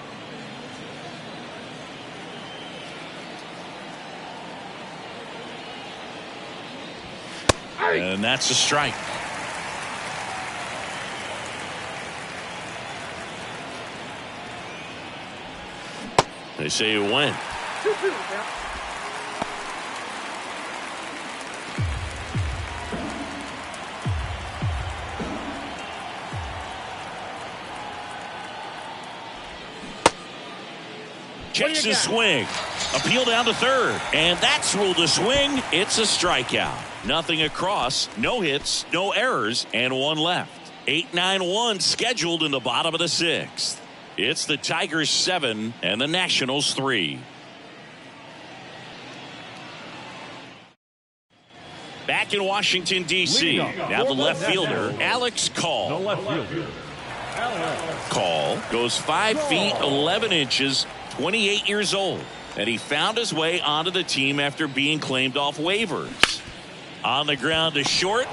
And that's a strike. They say it went. Checks his swing. Appeal down to third. And that's ruled a swing. It's a strikeout. Nothing across. No hits, no errors, and 1 left. 8-9-1 scheduled in the bottom of the 6th. It's the Tigers 7 and the Nationals 3. Back in Washington, D.C. Now the left fielder, Alex Call. Call goes 5 feet 11 inches, 28 years old. And he found his way onto the team after being claimed off waivers. On the ground to short.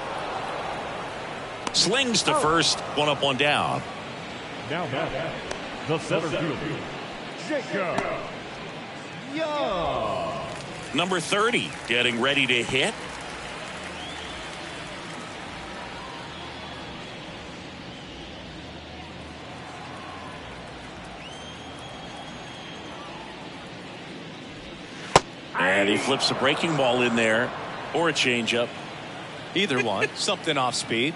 Slings to first. 1 up, 1 down. Now back, the center fielder, Jacob Young. Number 30 getting ready to hit. And he flips a breaking ball in there, or a changeup. Either one. Something off speed.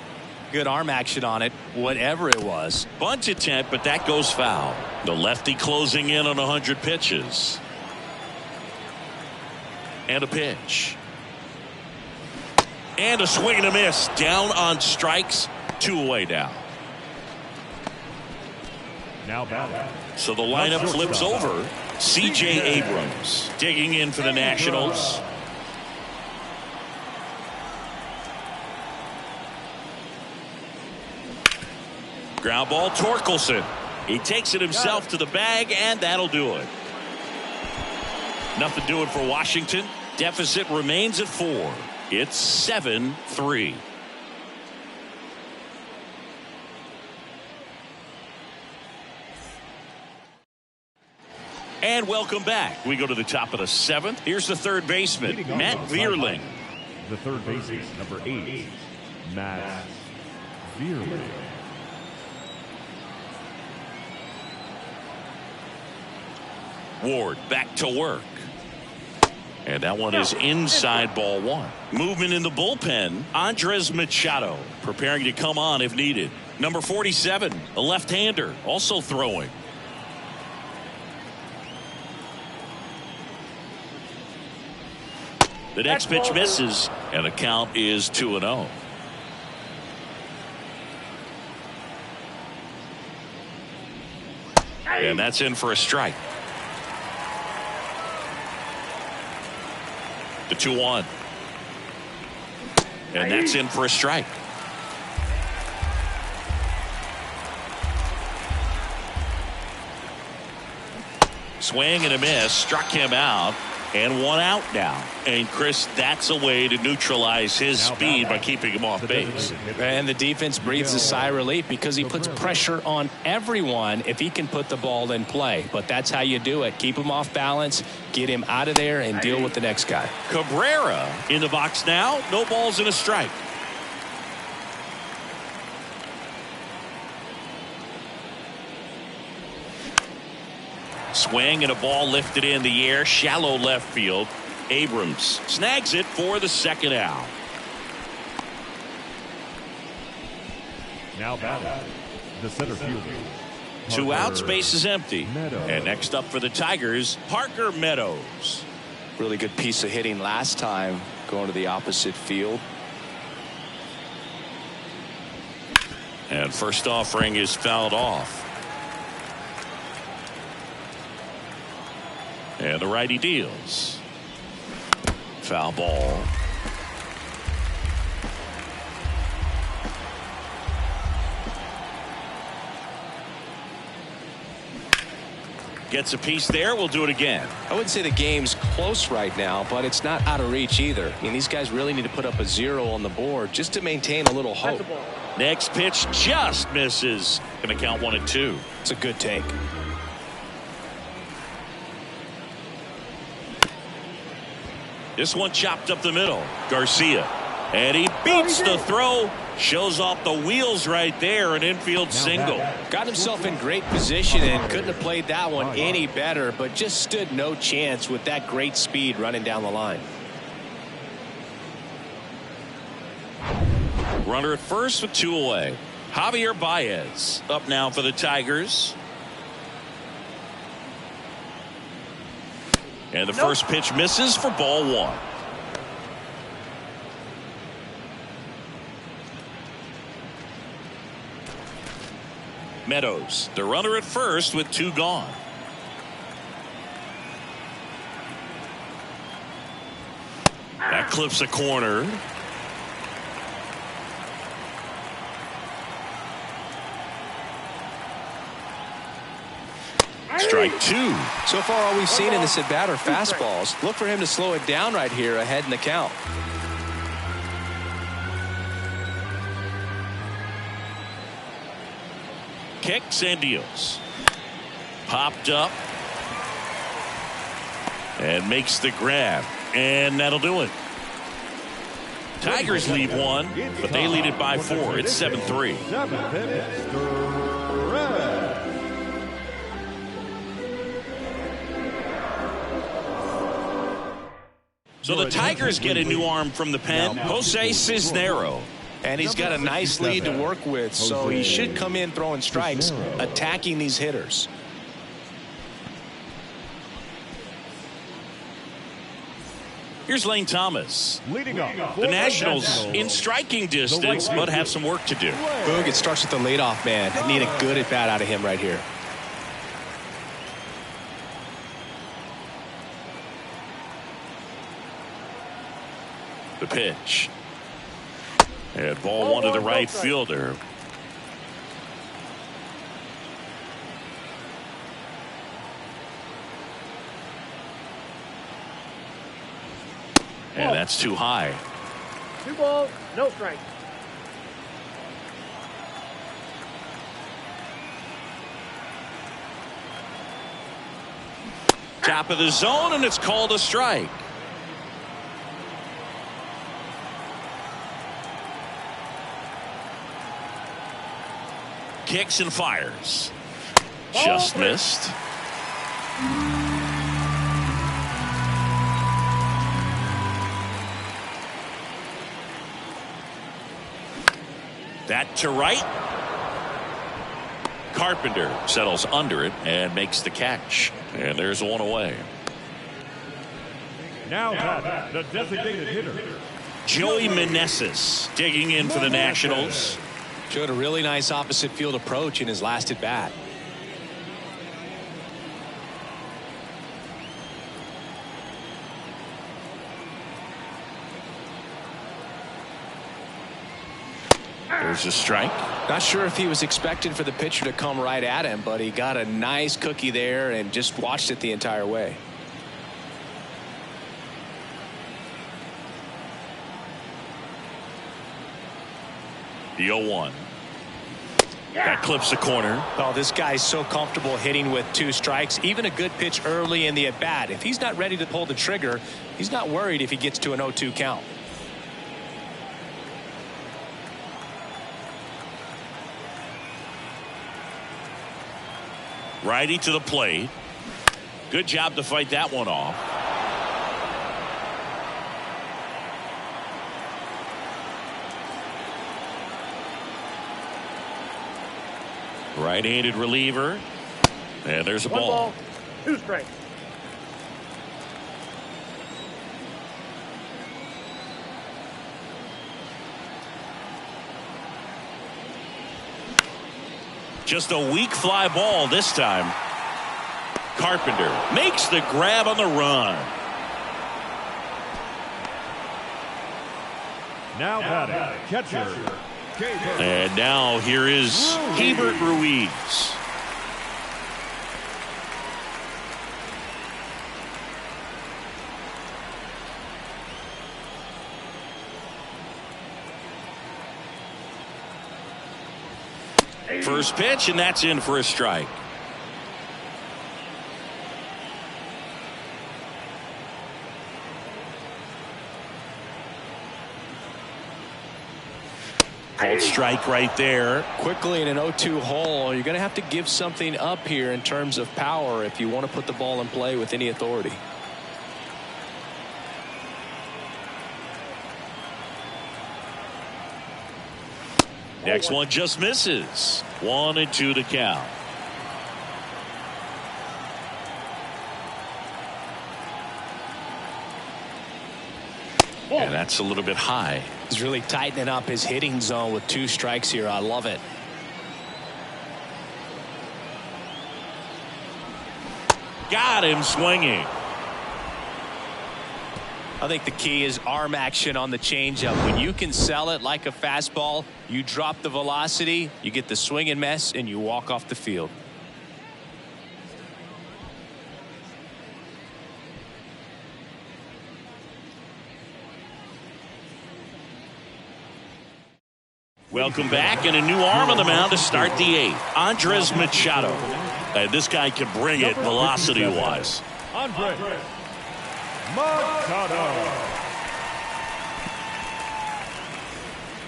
Good arm action on it, whatever it was. Bunt attempt, but that goes foul. The lefty closing in on 100 pitches. And a pitch. And a swing and a miss. Down on strikes. 2 away now. Now batting. So the lineup flips over. C.J. Abrams digging in for the Nationals. Ground ball, Torkelson. He takes it himself to the bag, and that'll do it. Nothing doing for Washington. Deficit remains at 4. It's 7-3. And welcome back. We go to the top of the 7th. Here's the third baseman, Matt Vierling. The third baseman, number 8, Matt Vierling. Ward back to work. And that one is inside ball 1. Movement in the bullpen. Andres Machado preparing to come on if needed. Number 47, a left-hander, also throwing. The next pitch misses, and the count is 2-0. And that's in for a strike. The 2-1. And that's in for a strike. Swing and a miss. Struck him out. And 1 out now. And Chris, that's a way to neutralize his speed by keeping him off base. And the defense breathes a sigh of relief because he puts pressure on everyone if he can put the ball in play. But that's how you do it. Keep him off balance, get him out of there, and deal with the next guy. Cabrera in the box now. No balls and a strike. Swing and a ball lifted in the air, shallow left field. Abrams snags it for the second out. Now batting, the center fielder. 2 outs, base is empty. Meadows. And next up for the Tigers, Parker Meadows. Really good piece of hitting last time going to the opposite field. And first offering is fouled off. And the righty deals. Foul ball. Gets a piece there. We'll do it again. I wouldn't say the game's close right now, but it's not out of reach either. I mean, these guys really need to put up a 0 on the board just to maintain a little hope. Next pitch just misses. Going to count 1 and 2. It's a good take. This one chopped up the middle. Garcia. And he beats the throw. Shows off the wheels right there. An infield single. Got himself in great position and couldn't have played that one any better, but just stood no chance with that great speed running down the line. Runner at first with 2 away. Javier Baez up now for the Tigers. And the first pitch misses for ball 1. Meadows, the runner at first with 2 gone. That clips a corner. Strike 2. So far, all we've seen in this at bat are fastballs. Look for him to slow it down right here ahead in the count. Kicks and deals. Popped up. And makes the grab. And that'll do it. Tigers lead 1, but they lead it by 4. It's 7-3. 7th inning, So the Tigers get a new arm from the pen, Jose Cisnero. And he's got a nice lead to work with, so he should come in throwing strikes, attacking these hitters. Here's Lane Thomas. Leading off. The Nationals in striking distance, but have some work to do. Boog, it starts with the leadoff man. Need a good at-bat out of him right here. The pitch. And ball one to the right fielder. And that's too high. 2 balls, no strikes. Top of the zone, and it's called a strike. Kicks and fires. Just missed. That to right. Carpenter settles under it and makes the catch. And there's one away. Now the designated hitter, Joey Meneses digging in for the Nationals. Showed a really nice opposite field approach in his last at bat. There's a strike. Not sure if he was expecting for the pitcher to come right at him, but he got a nice cookie there and just watched it the entire way. The 0-1. That clips the corner. Oh, this guy's so comfortable hitting with 2 strikes. Even a good pitch early in the at bat. If he's not ready to pull the trigger, he's not worried if he gets to an 0-2 count. Righty to the plate. Good job to fight that one off. Right-handed reliever. And there's a 1 ball. ball, 2 strikes. Just a weak fly ball this time. Carpenter makes the grab on the run. now batting, catcher. And now here is Hebert Ruiz. First pitch, and that's in for a strike. Called strike right there. Quickly in an 0-2 hole, you're going to have to give something up here in terms of power if you want to put the ball in play with any authority. Next one just misses. 1-2 to count. And that's a little bit high. He's really tightening up his hitting zone with 2 strikes here. I love it. Got him swinging. I think the key is arm action on the changeup. When you can sell it like a fastball, you drop the velocity, you get the swing and miss, and you walk off the field. Welcome back, and a new arm on the mound to start the 8th. Andres Machado. This guy can bring it velocity-wise. Andres Machado.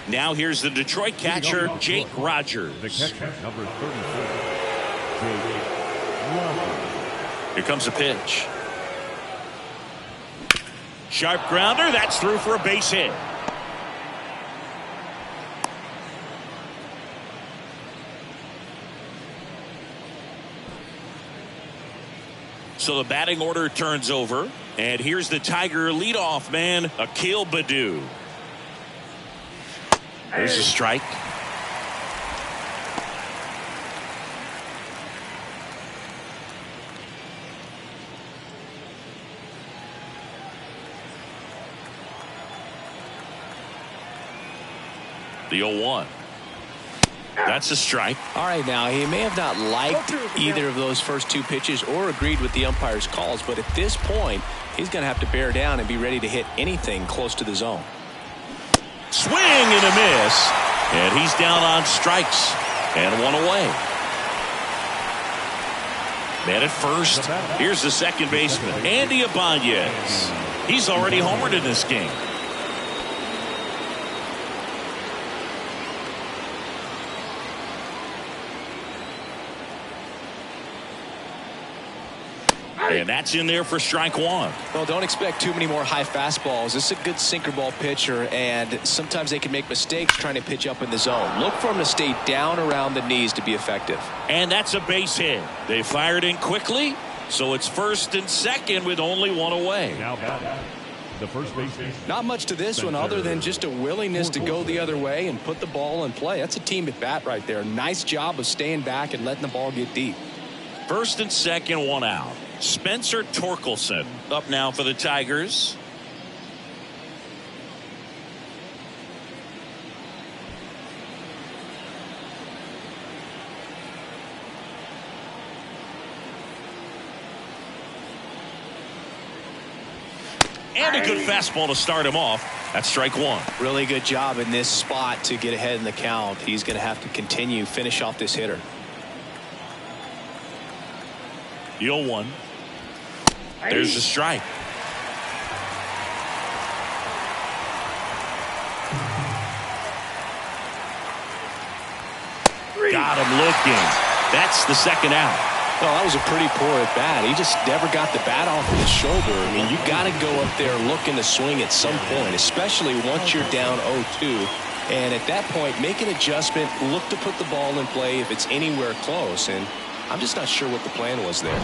Now here's the Detroit catcher, Jake Rogers. The catcher, number 34, Jake Rogers. Here comes a pitch. Sharp grounder. That's through for a base hit. So the batting order turns over. And here's the Tiger leadoff man, Akil Baddoo. There's a strike. The 0-1. That's a strike. All right, now he may have not liked either of those first two pitches or agreed with the umpire's calls, but at this point, he's going to have to bear down and be ready to hit anything close to the zone. Swing and a miss. And he's down on strikes. And one away. Man at first. Here's the second baseman, Andy Ibanez. He's already homered in this game. And that's in there for strike one. Well, don't expect too many more high fastballs. This is a good sinker ball pitcher, and sometimes they can make mistakes trying to pitch up in the zone. Look for him to stay down around the knees to be effective. And that's a base hit. They fired in quickly, so it's first and second with only one away. Now batting, the first baseman. Not much to this one other than just a willingness to go the other way and put the ball in play. That's a team at bat right there. Nice job of staying back and letting the ball get deep. First and second, one out. Spencer Torkelson up now for the Tigers. And a good fastball to start him off. That's strike one. Really good job in this spot to get ahead in the count. He's going to have to finish off this hitter. The 0-1. There's a strike. Got him looking. That's the second out. Well, that was a pretty poor at bat. He just never got the bat off of his shoulder. I mean, you got to go up there looking to swing at some point, especially once you're down 0-2. And at that point, make an adjustment, look to put the ball in play if it's anywhere close. And I'm just not sure what the plan was there.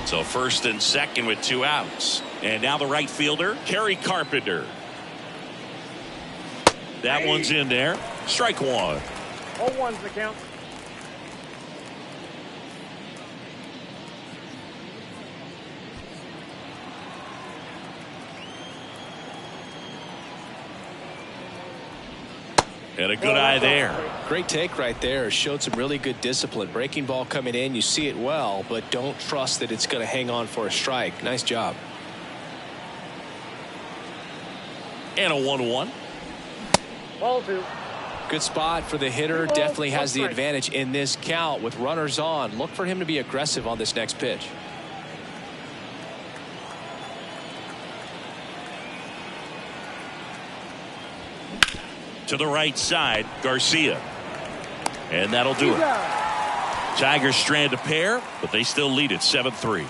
So first and second with two outs. And now the right fielder, Kerry Carpenter. That one's in there. Strike one. 0-1's the count. And a good eye there. Great take right there. Showed some really good discipline. Breaking ball coming in. You see it well, but don't trust that it's going to hang on for a strike. Nice job. And a 1-1. Ball two. Good spot for the hitter. Definitely has the advantage in this count with runners on. Look for him to be aggressive on this next pitch. To the right side, Garcia. And that'll do it. Tigers strand a pair, but they still lead it 7-3.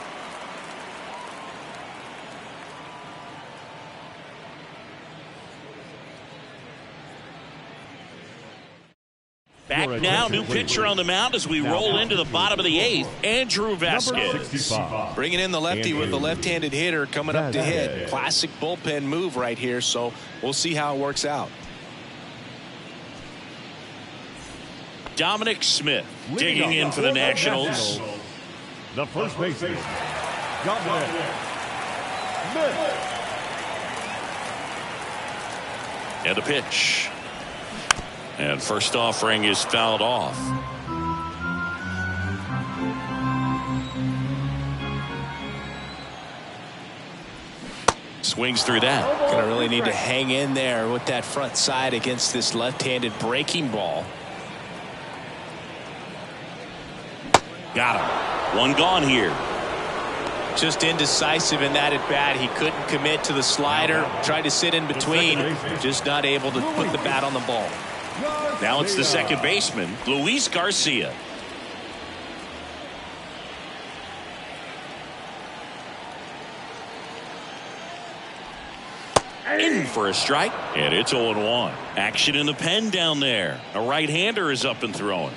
Back now, new pitcher on the mound as we roll into the bottom of the eighth, Andrew Vasquez. Bringing in the lefty with the left-handed hitter coming up to hit. Classic bullpen move right here, so we'll see how it works out. Dominic Smith digging in for the Nationals. The first baseman, Dominic Smith. And the pitch. And first offering is fouled off. Swings through that. Gonna really need to hang in there with that front side against this left-handed breaking ball. Got him. One gone here. Just indecisive in that at bat. He couldn't commit to the slider. Tried to sit in between. Just not able to put the bat on the ball. Now it's the second baseman, Luis Garcia. in for a strike, and it's 0-1. Action in the pen down there. A right-hander is up and throwing.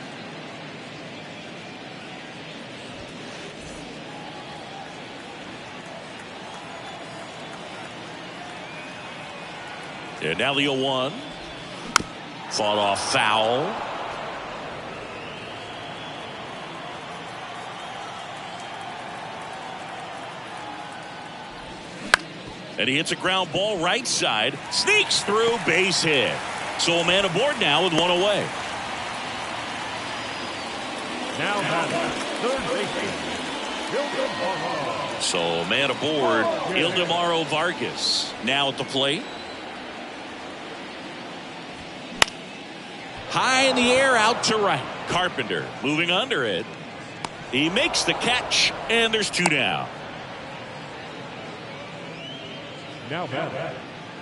And now the 0-1. Fought off foul. And he hits a ground ball right side. Sneaks through, base hit. So a man aboard now with one away. Now third baseman, Ildemaro. So a man aboard, Ildemaro Vargas. Now at the plate. High in the air, out to right. Carpenter moving under it. He makes the catch, and there's two down. Now batting,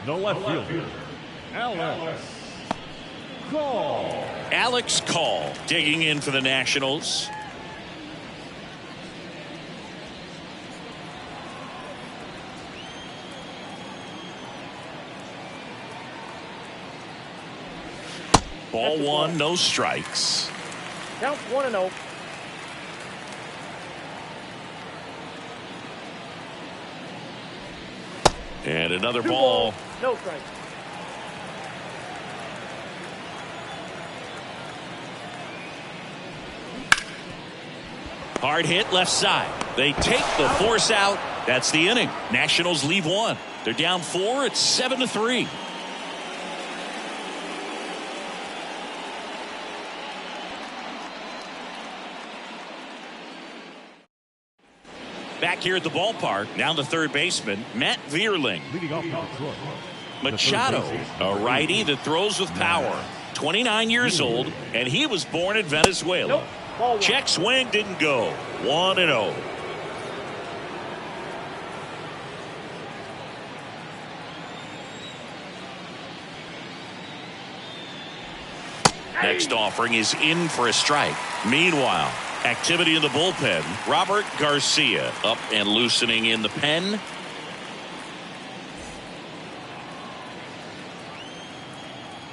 the left fielder, Alex Call. Alex Call digging in for the Nationals. Ball one, no strikes. Count 1-0. And another Two ball. balls, no strike. Hard hit left side. They take the force out. That's the inning. Nationals leave one. They're down 4. It's 7-3. Back here at the ballpark, now the third baseman, Matt Vierling. Leading off Detroit, Machado, a righty that throws with power. 29 years old, and he was born in Venezuela. Ball Check swing didn't go. 1-0. Next offering is in for a strike. Meanwhile, activity in the bullpen. Robert Garcia up and loosening in the pen.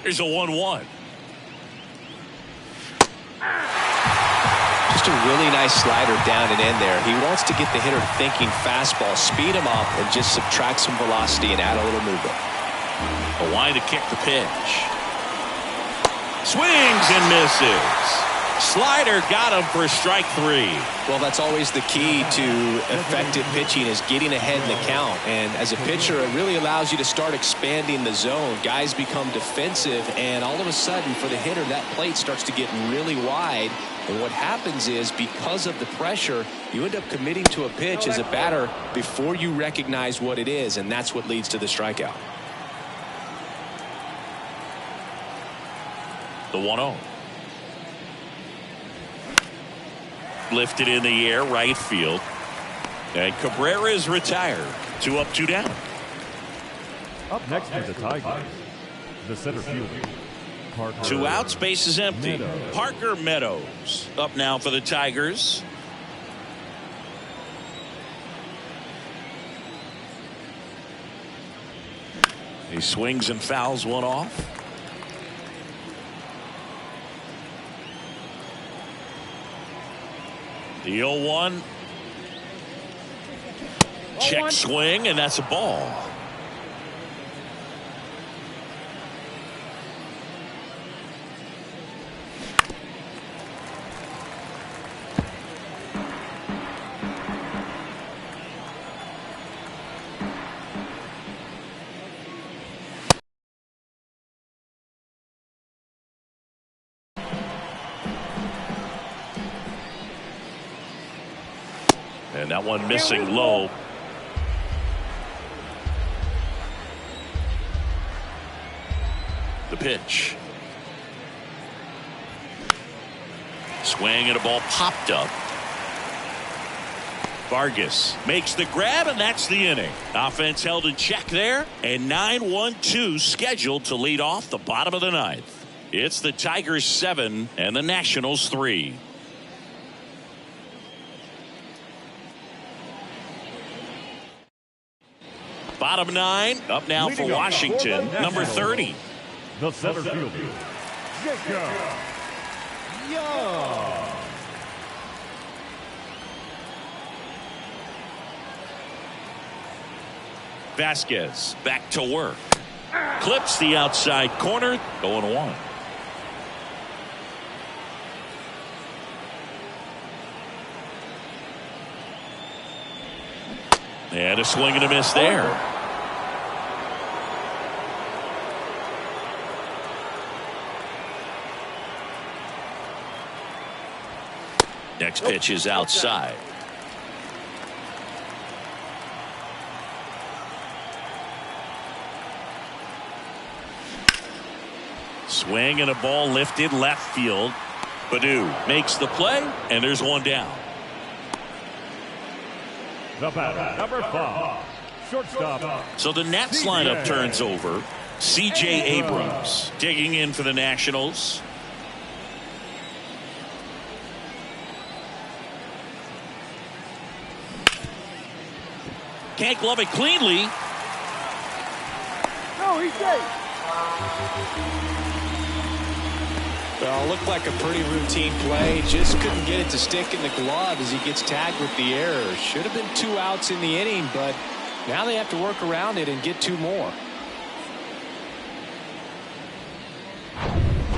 Here's a 1-1. Just a really nice slider down and in there. He wants to get the hitter thinking fastball, speed him up, and just subtract some velocity and add a little movement. A line to kick the pitch. Swings and misses. Slider got him for strike 3. Well, that's always the key to effective pitching, is getting ahead in the count. And as a pitcher, it really allows you to start expanding the zone. Guys become defensive, and all of a sudden, for the hitter, that plate starts to get really wide. And what happens is, because of the pressure, you end up committing to a pitch as a batter before you recognize what it is, and that's what leads to the strikeout. The 1-0. Lifted in the air, right field. And Cabrera is retired. 2 up, 2 down. Up next is the Tigers, the center fielder. 2 outs, base is empty. Meadows. Parker Meadows up now for the Tigers. He swings and fouls one off. The 0-1. Check swing, and that's a ball. And that one missing low. The pitch. Swing and a ball popped up. Vargas makes the grab, and that's the inning. Offense held in check there, and 9-1-2 scheduled to lead off the bottom of the 9th. It's the Tigers 7 and the Nationals 3. Bottom 9 up now for Washington, number 30. The center fielder, Jacob Young. Vasquez back to work. Clips the outside corner, 0-1. And a swing and a miss there. Next pitch is outside. Swing and a ball lifted left field. Baddoo makes the play, and there's one down. The batter, number 5, shortstop. So the Nats lineup turns over. C.J. Abrams digging in for the Nationals. Can't glove it cleanly. No, he's safe. Well, looked like a pretty routine play. Just couldn't get it to stick in the glove as he gets tagged with the error. Should have been 2 outs in the inning, but now they have to work around it and get 2 more.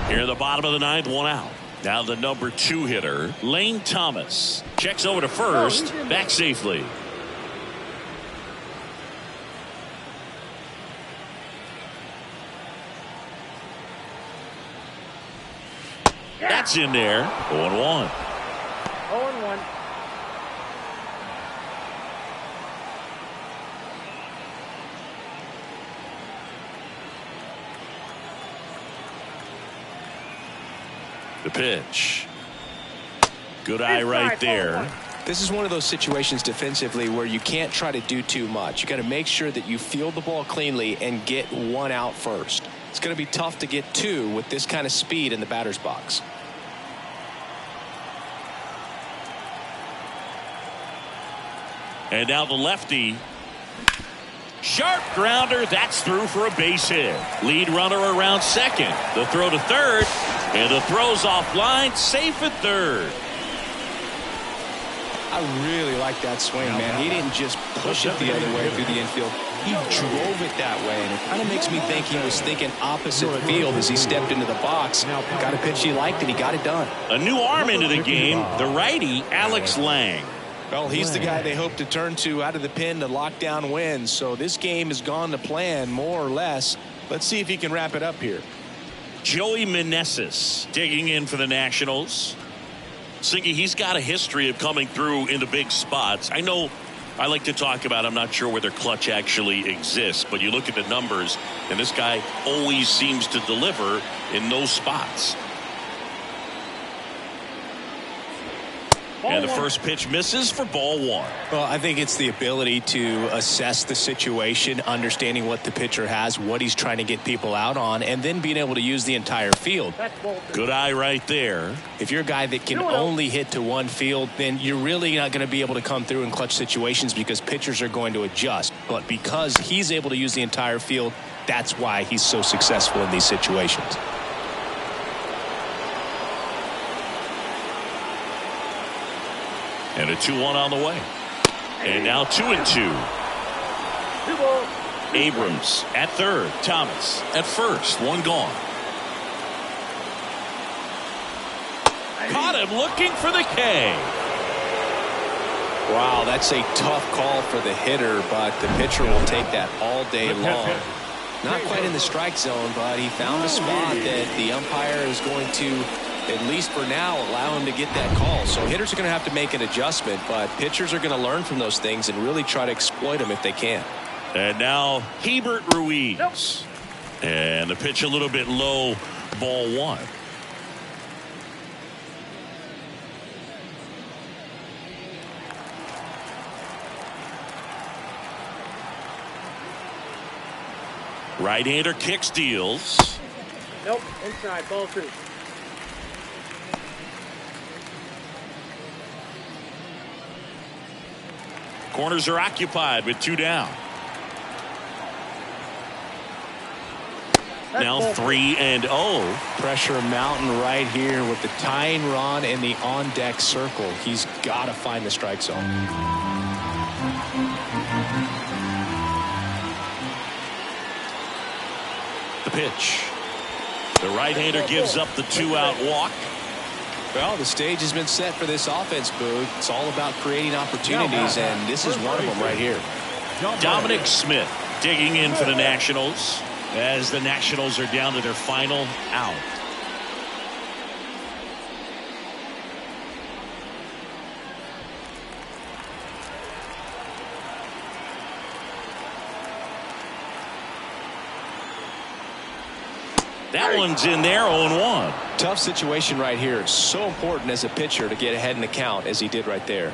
Here in the bottom of the 9th, 1 out. Now the number 2 hitter, Lane Thomas, checks over to first, back safely. That's in there. 0-1. 0-1. The pitch. Good eye right there. This is one of those situations defensively where you can't try to do too much. You got to make sure that you field the ball cleanly and get 1 out first. It's going to be tough to get 2 with this kind of speed in the batter's box. And now the lefty. Sharp grounder. That's through for a base hit. Lead runner around second. The throw to third. And the throw's offline. Safe at third. I really like that swing, man. He didn't just push it the other way through the infield. He drove it that way, and it kind of makes me think he was thinking opposite field as he stepped into the box. Got a pitch he liked, and he got it done. A new arm into the game, the righty, Alex Lang. Well, he's the guy they hope to turn to out of the pen to lock down wins. So this game has gone to plan, more or less. Let's see if he can wrap it up here. Joey Meneses digging in for the Nationals. Singy, he's got a history of coming through into big spots. I know I like to talk about, I'm not sure whether clutch actually exists, but you look at the numbers, and this guy always seems to deliver in those spots. And the first pitch misses for ball 1. Well, I think it's the ability to assess the situation, understanding what the pitcher has, what he's trying to get people out on, and then being able to use the entire field. Good eye right there. If you're a guy that can only hit to one field, then you're really not going to be able to come through in clutch situations because pitchers are going to adjust. But because he's able to use the entire field, that's why he's so successful in these situations. And a 2-1 on the way. And now 2-2. Abrams at third. Thomas at first. 1 gone. Caught him looking for the K. Wow, that's a tough call for the hitter, but the pitcher will take that all day long. Not quite in the strike zone, but he found a spot that the umpire is going to, at least for now, allow him to get that call. So hitters are going to have to make an adjustment, but pitchers are going to learn from those things and really try to exploit them if they can. And now Hebert Ruiz. And the pitch a little bit low, ball 1. Right-hander kicks, deals. Nope, inside, ball 2. Corners are occupied with 2 down. Now 3-0. Pressure mountain right here with the tying run in the on-deck circle. He's got to find the strike zone. The pitch. The right-hander gives up the 2-out walk. Well, the stage has been set for this offense, Boog. It's all about creating opportunities, and this is one of them right here. Dominic Smith digging in for the Nationals as the Nationals are down to their final out. That one's in there, 0-1. Tough situation right here. It's so important as a pitcher to get ahead in the count as he did right there.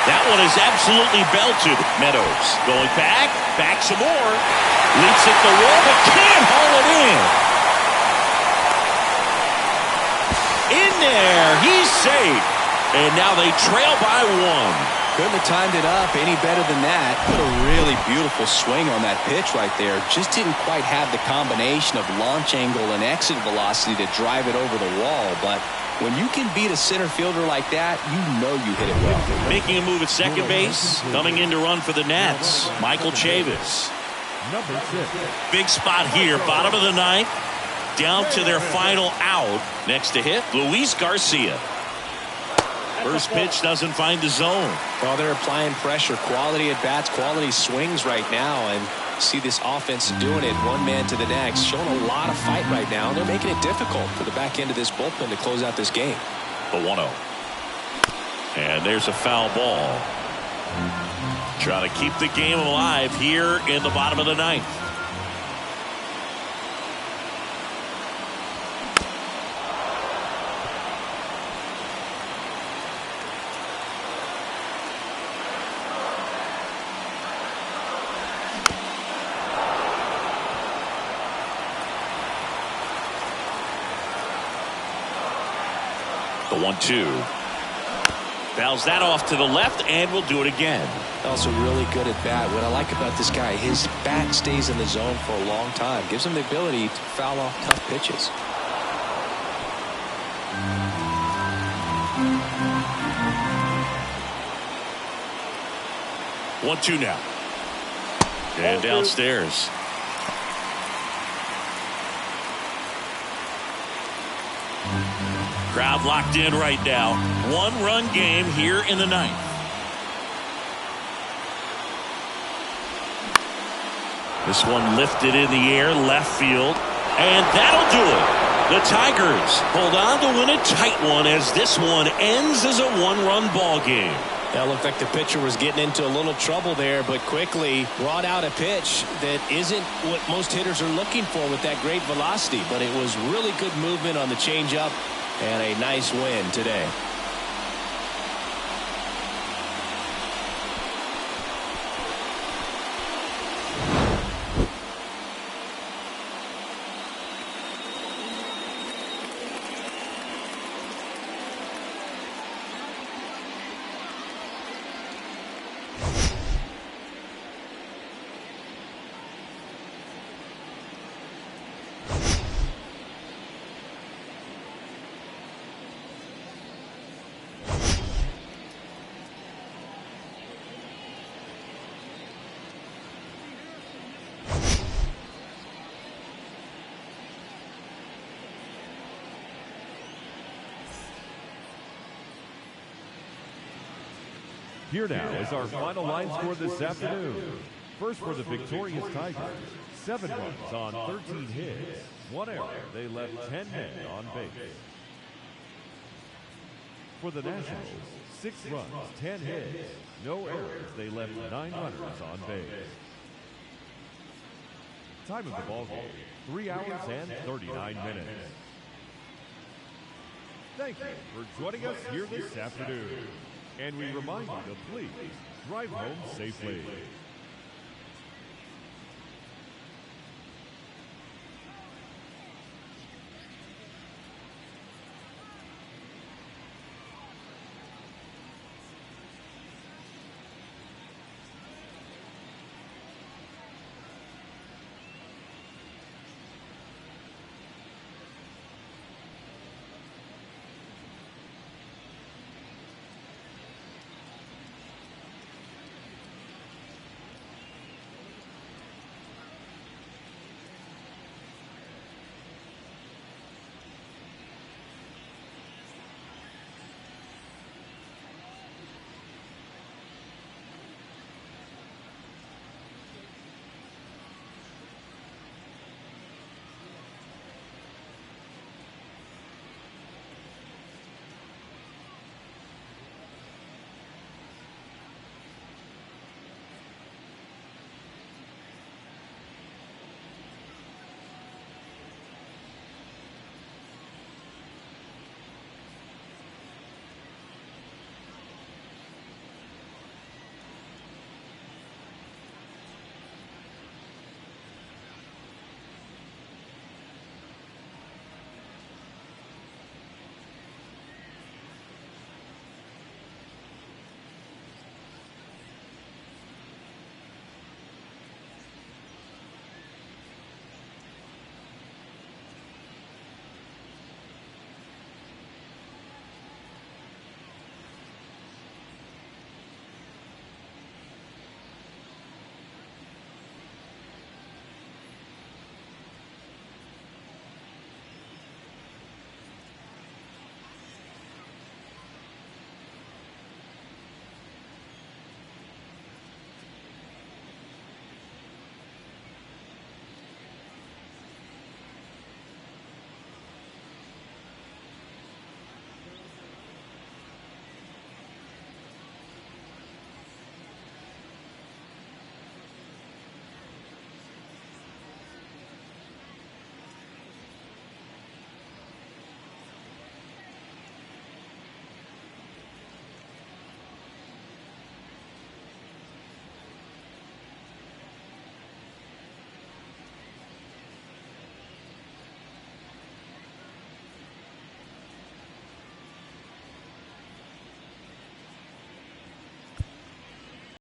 That one is absolutely belted. Meadows going back some more. Leaps at the wall, but can't haul it in. In there, he's safe. And now they trail by 1. Couldn't have timed it up any better than that. Put a really beautiful swing on that pitch right there. Just didn't quite have the combination of launch angle and exit velocity to drive it over the wall. But when you can beat a center fielder like that, you know you hit it well. Making a move at second base. Coming in to run for the Nats, Michael Chavis. Number 6. Big spot here, bottom of the 9th. Down to their final out. Next to hit, Luis Garcia. First pitch doesn't find the zone. Well, they're applying pressure. Quality at bats, quality swings right now. And see this offense doing it one man to the next. Showing a lot of fight right now. And they're making it difficult for the back end of this bullpen to close out this game. The 1-0. And there's a foul ball. Trying to keep the game alive here in the bottom of the 9th. The 1-2. Fouls that off to the left and will do it again. Also really good at bat. What I like about this guy, his bat stays in the zone for a long time. Gives him the ability to foul off tough pitches. One, 2 now. And downstairs. Crowd locked in right now. 1-run game here in the 9th. This one lifted in the air, left field. And that'll do it. The Tigers hold on to win a tight one as this one ends as a 1-run ball game. That looked like the pitcher was getting into a little trouble there, but quickly brought out a pitch that isn't what most hitters are looking for with that great velocity. But it was really good movement on the changeup and a nice win today. Here now is our final line score this afternoon. First for the victorious Tigers, 7 runs on 13 hits, 1 error. They left 10 men on base. For the Nationals, 6 runs, 10 hits, no errors. They left 9 runners on base. Time of the ball game, 3 hours and 39 minutes. Thank you for joining us here this afternoon. And we remind you to please drive home safely.